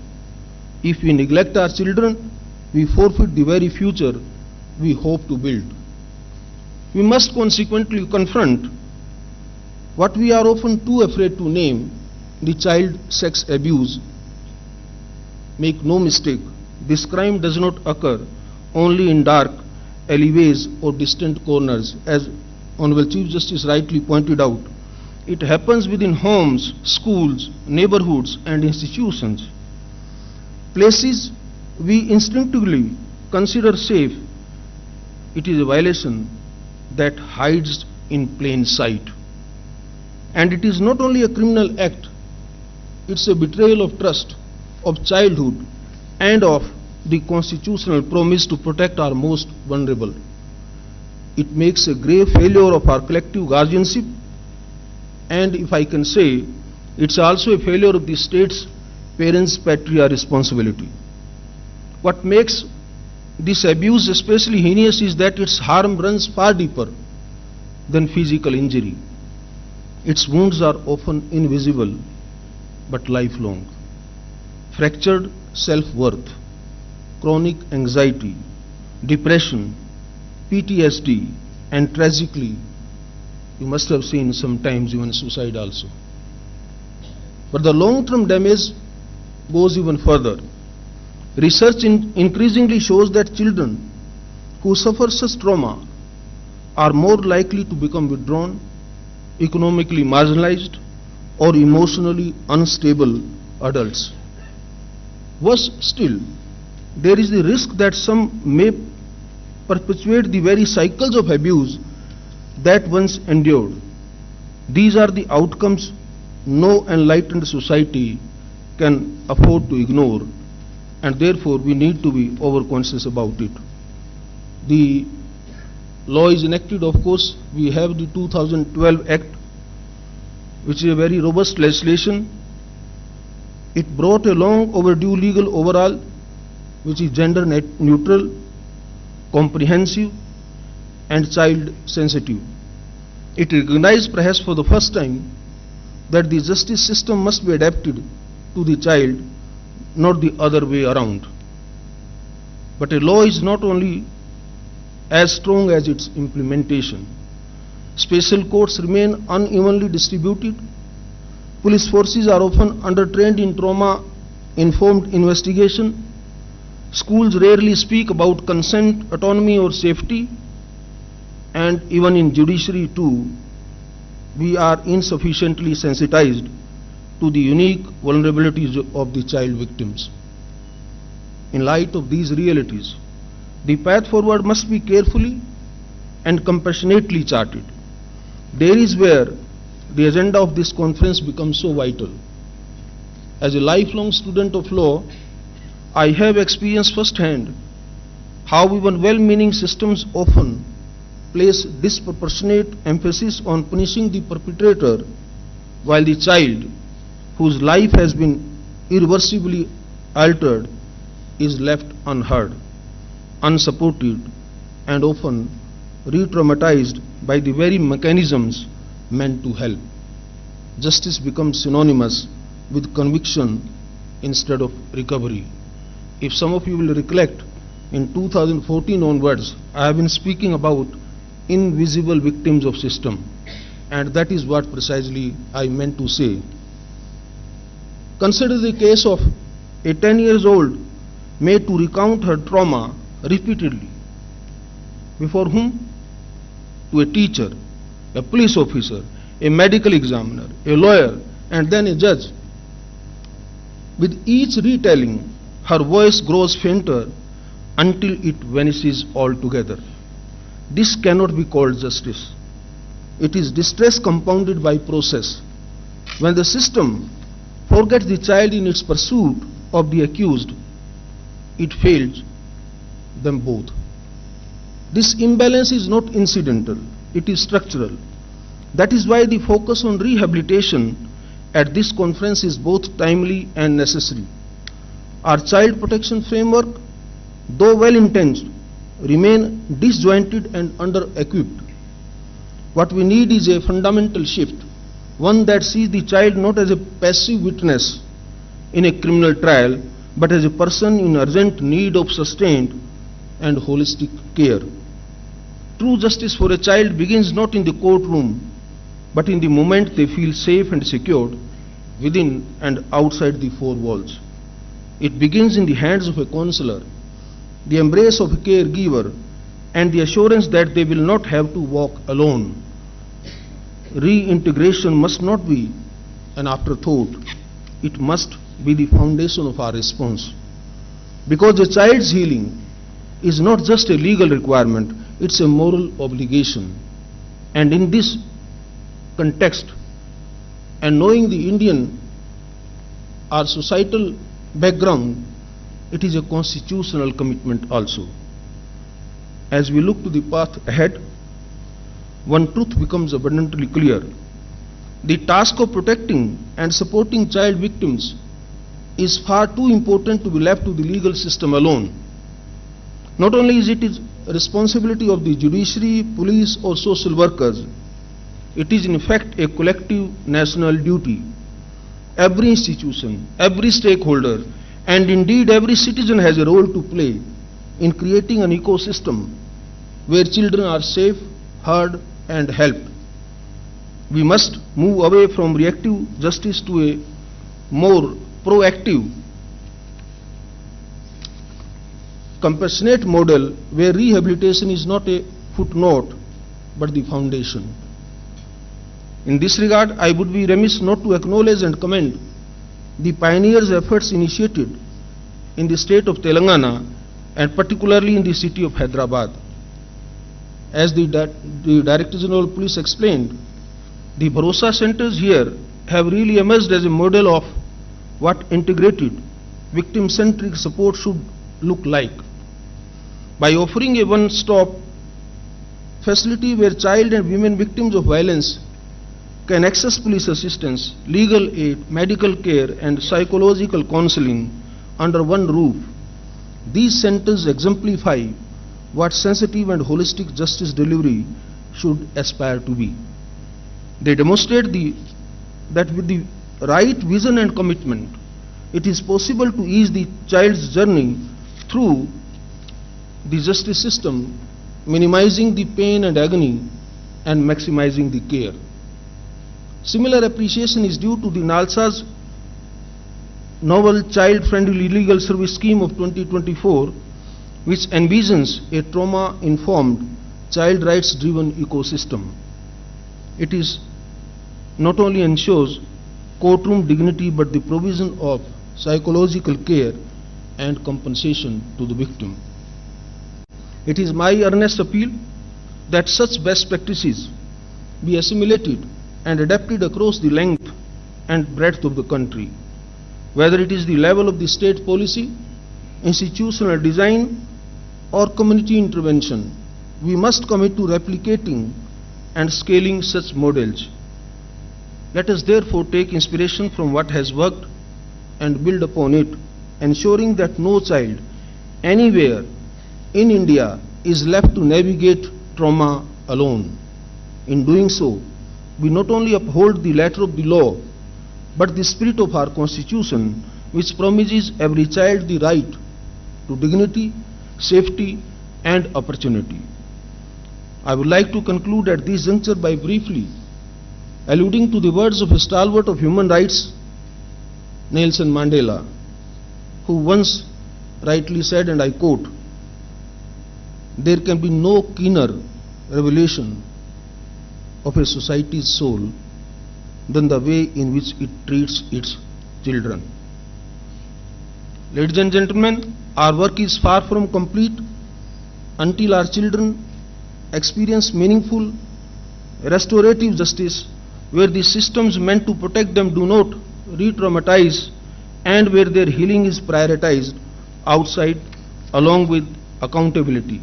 If we neglect our children, we forfeit the very future we hope to build. We must consequently confront what we are often too afraid to name, the child sex abuse. Make no mistake, this crime does not occur only in dark alleyways or distant corners. As Honorable Chief Justice rightly pointed out, it happens within homes, schools, neighborhoods, and institutions. Places we instinctively consider safe. It is a violation that hides in plain sight. And it is not only a criminal act, it's a betrayal of trust, of childhood, and of the constitutional promise to protect our most vulnerable. It makes a grave failure of our collective guardianship, and if I can say, it's also a failure of the state's parents' patria responsibility. What makes this abuse especially heinous is that its harm runs far deeper than physical injury. Its wounds are often invisible but lifelong. Fractured self-worth, chronic anxiety, depression, PTSD, and tragically, you must have seen sometimes even suicide also. But the long-term damage goes even further. Research increasingly shows that children who suffer such trauma are more likely to become withdrawn, economically marginalized, or emotionally unstable adults. Worse still, there is the risk that some may perpetuate the very cycles of abuse that once endured. These are the outcomes no enlightened society can afford to ignore, and therefore we need to be over-conscious about it. The law is enacted, of course. We have the 2012 Act, which is a very robust legislation. It brought a long overdue legal overhaul, which is gender neutral, comprehensive, and child sensitive. It recognized perhaps for the first time that the justice system must be adapted to the child, not the other way around. But a law is not only as strong as its implementation. Special courts remain unevenly distributed. Police forces are often undertrained in trauma-informed investigation. Schools rarely speak about consent, autonomy, or safety. And even in judiciary too, we are insufficiently sensitized to the unique vulnerabilities of the child victims. In light of these realities, the path forward must be carefully and compassionately charted. There is where the agenda of this conference becomes so vital. As a lifelong student of law, I have experienced firsthand how even well-meaning systems often place disproportionate emphasis on punishing the perpetrator, while the child, whose life has been irreversibly altered, is left unheard, unsupported, and often re-traumatized by the very mechanisms meant to help. Justice becomes synonymous with conviction instead of recovery. If some of you will recollect, in 2014 onwards, I have been speaking about invisible victims of system, and that is what precisely I meant to say. Consider the case of a 10-year-old made to recount her trauma repeatedly. Before whom? To a teacher, a police officer, a medical examiner, a lawyer, and then a judge. With each retelling, her voice grows fainter until it vanishes altogether. This cannot be called justice. It is distress compounded by process. When the system forgets the child in its pursuit of the accused, it fails them both. This imbalance is not incidental, it is structural. That is why the focus on rehabilitation at this conference is both timely and necessary. Our child protection framework, though well-intentioned, remain disjointed and under-equipped. What we need is a fundamental shift, one that sees the child not as a passive witness in a criminal trial, but as a person in urgent need of sustained and holistic care. True justice for a child begins not in the courtroom, but in the moment they feel safe and secured within and outside the four walls. It begins in the hands of a counselor, the embrace of a caregiver, and the assurance that they will not have to walk alone. Reintegration must not be an afterthought. It must be the foundation of our response. Because a child's healing is not just a legal requirement, it's a moral obligation. And in this context, and knowing the Indian, our societal background, it is a constitutional commitment also. As we look to the path ahead, one truth becomes abundantly clear. The task of protecting and supporting child victims is far too important to be left to the legal system alone. Not only is it a responsibility of the judiciary, police or social workers, it is in fact a collective national duty. Every institution, every stakeholder, and indeed every citizen has a role to play in creating an ecosystem where children are safe, heard and helped. We must move away from reactive justice to a more proactive, compassionate model where rehabilitation is not a footnote but the foundation. In this regard, I would be remiss not to acknowledge and commend the pioneers' efforts initiated in the state of Telangana and particularly in the city of Hyderabad. As the Director General of Police explained, the Bharosa centers here have really emerged as a model of what integrated, victim-centric support should look like. By offering a one-stop facility where child and women victims of violence can access police assistance, legal aid, medical care and psychological counseling under one roof, these centers exemplify what sensitive and holistic justice delivery should aspire to be. They demonstrate that with the right vision and commitment, it is possible to ease the child's journey through the justice system, minimizing the pain and agony and maximizing the care. Similar appreciation is due to the NALSA's novel child-friendly legal service scheme of 2024, which envisions a trauma-informed, child rights-driven ecosystem. It is not only ensures courtroom dignity but the provision of psychological care and compensation to the victim. It is my earnest appeal that such best practices be assimilated and adapted across the length and breadth of the country. Whether it is the level of the state policy, institutional design or community intervention, we must commit to replicating and scaling such models. Let us therefore take inspiration from what has worked and build upon it, ensuring that no child anywhere in India is left to navigate trauma alone. In doing so, we not only uphold the letter of the law, but the spirit of our Constitution, which promises every child the right to dignity, safety, and opportunity. I would like to conclude at this juncture by briefly alluding to the words of a stalwart of human rights, Nelson Mandela, who once rightly said, and I quote, "There can be no keener revelation of a society's soul than the way in which it treats its children." Ladies and gentlemen, our work is far from complete until our children experience meaningful restorative justice, where the systems meant to protect them do not re-traumatize, and where their healing is prioritized outside along with accountability.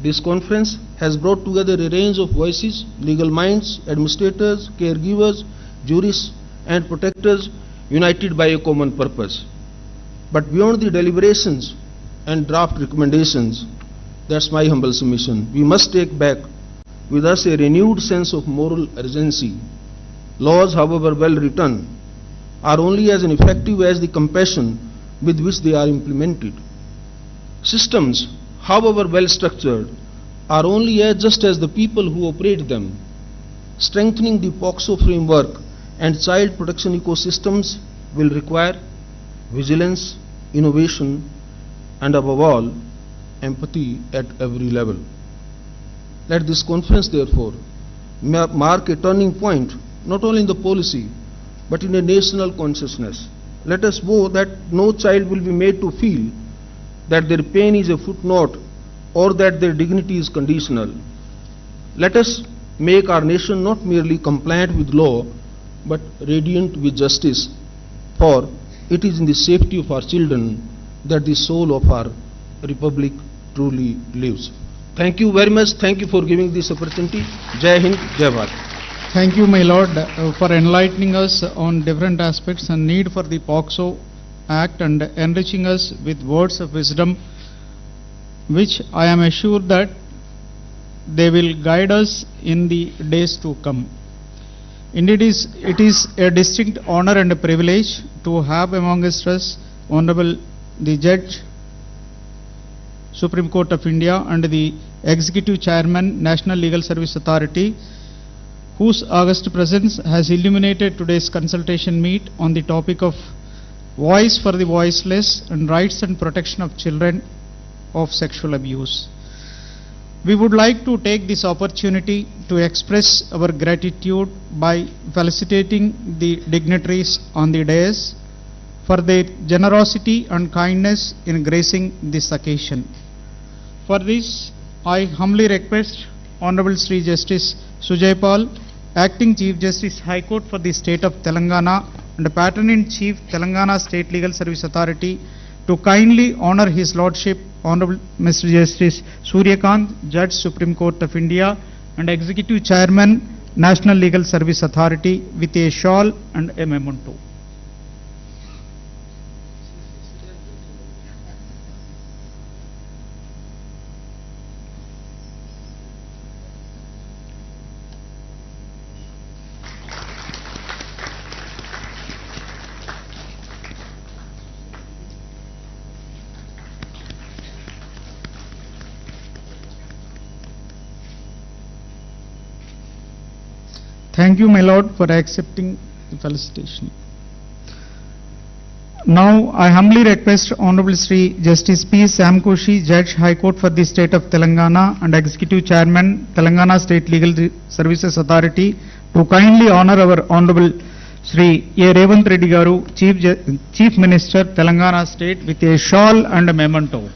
This conference has brought together a range of voices, legal minds, administrators, caregivers, jurists, and protectors united by a common purpose. But beyond the deliberations and draft recommendations, that's my humble submission, we must take back with us a renewed sense of moral urgency. Laws, however well written, are only as effective as the compassion with which they are implemented. Systems, however well structured, are only as just as the people who operate them. Strengthening the POCSO framework and child protection ecosystems will require vigilance, innovation, and above all, empathy at every level. Let this conference, therefore, mark a turning point not only in the policy but in a national consciousness. Let us vow that no child will be made to feel that their pain is a footnote or that their dignity is conditional. Let us make our nation not merely compliant with law but radiant with justice, for it is in the safety of our children that the soul of our republic truly lives. Thank you very much. Thank you for giving this opportunity. Jai Hind, Jai Bharat. Thank you, my Lord, for enlightening us on different aspects and need for the POCSO Act and enriching us with words of wisdom, which I am assured that they will guide us in the days to come. Indeed, it is a distinct honor and a privilege to have amongst us Honorable the Judge, Supreme Court of India, and the Executive Chairman, National Legal Service Authority, whose august presence has illuminated today's consultation meet on the topic of voice for the voiceless and rights and protection of children of sexual abuse. We would like to take this opportunity to express our gratitude by felicitating the dignitaries on the dais for their generosity and kindness in gracing this occasion. For this, I humbly request Honorable Sri Justice Sujay Paul, Acting Chief Justice High Court for the State of Telangana and Patron-in-Chief Telangana State Legal Service Authority, to kindly honor His Lordship Honorable Mr. Justice Suryakant, Judge, Supreme Court of India, and Executive Chairman, National Legal Service Authority, with a shawl and a memento. Thank you, my Lord, for accepting the felicitation. Now, I humbly request Honorable Sri Justice P. Sam Koshi, Judge, High Court for the State of Telangana and Executive Chairman, Telangana State Legal Services Authority, to kindly honor our Honorable Sri A. Revanth Reddy Garu, Chief Minister, Telangana State, with a shawl and a memento.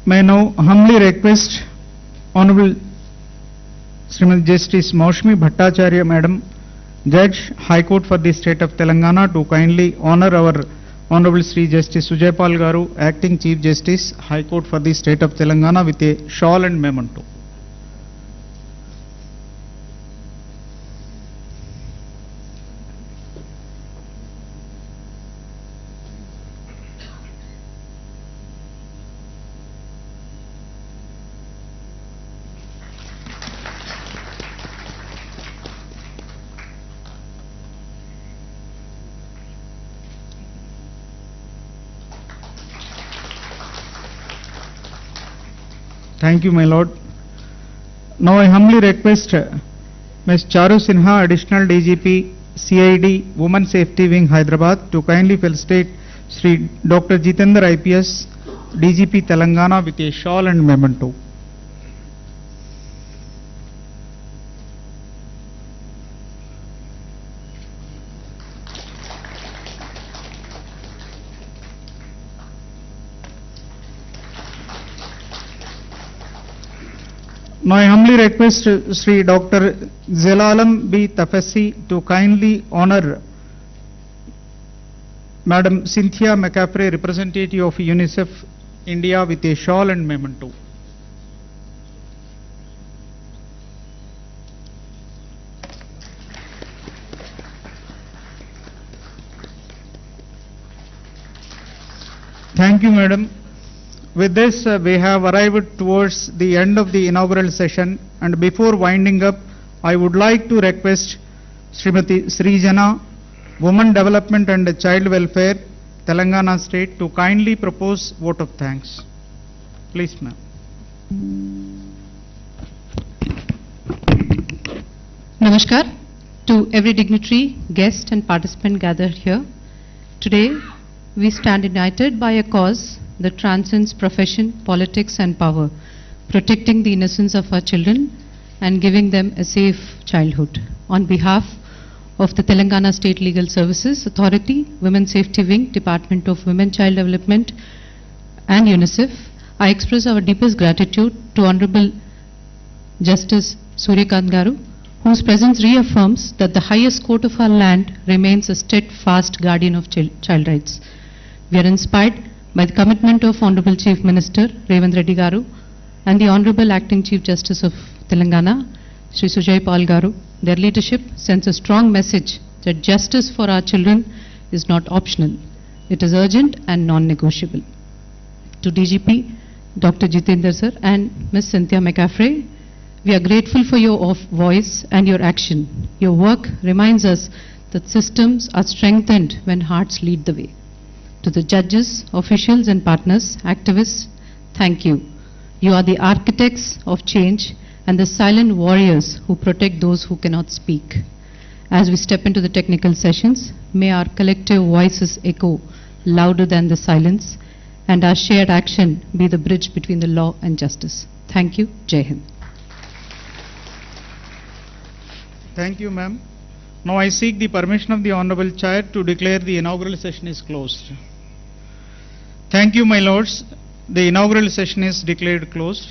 May I now humbly request Honorable Srimati Justice Maushmi Bhattacharya Madam, Judge, High Court for the State of Telangana, to kindly honor our Honorable Sri Justice Sujay Pal Garu, Acting Chief Justice, High Court for the State of Telangana, with a shawl and memento. Thank you, my lord. Now I humbly request Ms. Charu Sinha, Additional DGP, CID, Women Safety Wing, Hyderabad, to kindly felicitate Sri Dr. Jitendra IPS, DGP Telangana, with a shawl and memento. Now I humbly request Sri Dr. Zelalam B. Tafassi to kindly honor Madam Cynthia McCaffrey, representative of UNICEF India, with a shawl and memento. Thank you, madam. With this, we have arrived towards the end of the inaugural session, and before winding up, I would like to request Srimati Srijana, Women Development and Child Welfare, Telangana State, to kindly propose vote of thanks. Please, ma'am. Namaskar to every dignitary, guest and participant gathered here. Today, we stand united by a cause that transcends profession, politics and power, protecting the innocence of our children and giving them a safe childhood. On behalf of the Telangana State Legal Services Authority, Women Safety Wing, Department of Women Child Development and UNICEF, I express our deepest gratitude to Honorable Justice Suryakant Garu, whose presence reaffirms that the highest court of our land remains a steadfast guardian of child rights. We are inspired by the commitment of Honorable Chief Minister Revanth Reddy Garu and the Honorable Acting Chief Justice of Telangana, Sri Sujay Pal Garu. Their leadership sends a strong message that justice for our children is not optional. It is urgent and non-negotiable. To DGP, Dr. Jitendra sir and Ms. Cynthia McCaffrey, we are grateful for your voice and your action. Your work reminds us that systems are strengthened when hearts lead the way. To the judges, officials and partners, activists, thank you. You are the architects of change and the silent warriors who protect those who cannot speak. As we step into the technical sessions, may our collective voices echo louder than the silence, and our shared action be the bridge between the law and justice. Thank you. Jai Hind. Thank you, ma'am. Now I seek the permission of the Honorable Chair to declare the inaugural session is closed. Thank you, my lords. The inaugural session is declared closed.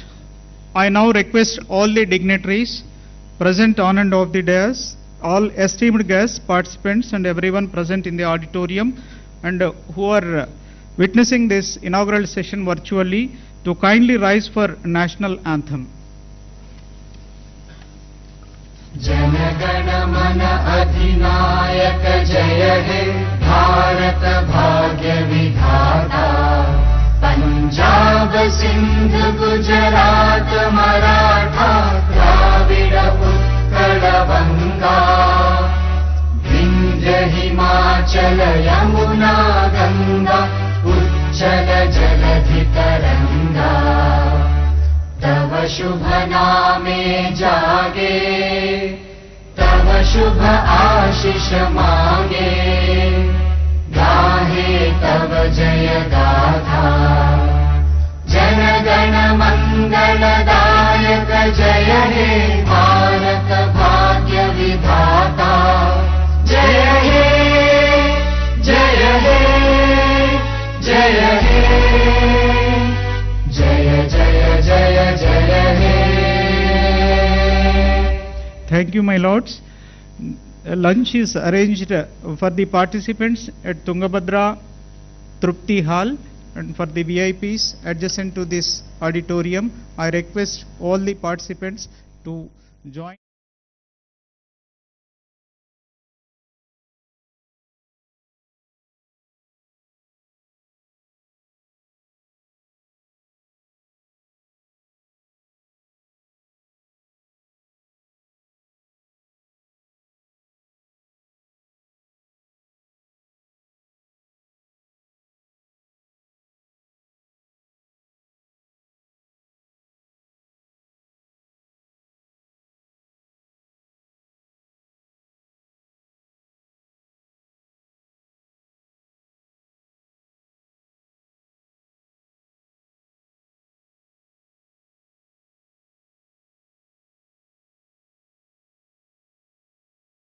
I now request all the dignitaries present on and off the dais, all esteemed guests, participants and everyone present in the auditorium and who are witnessing this inaugural session virtually, to kindly rise for national anthem. जनगण मन अधिनायक जय हे भारत भाग्य विधाता पंजाब सिंध गुजरात मराठा द्राविड़ उत्कल बंगा विंध्य हिमाचल यमुना गंगा उच्चल जलधि तरंगा तव शुभ नामे जागे तव शुभ आशीष मांगे गाहे तव जय गाथा जन गण मंगलदायक जय हे भारत भाग्य विधाता जय हे जय हे जय हे जय जय जय जय हे. Thank you, my lords. Lunch is arranged for the participants at Tungabhadra Trupti Hall, and for the VIPs adjacent to this auditorium. I request all the participants to join.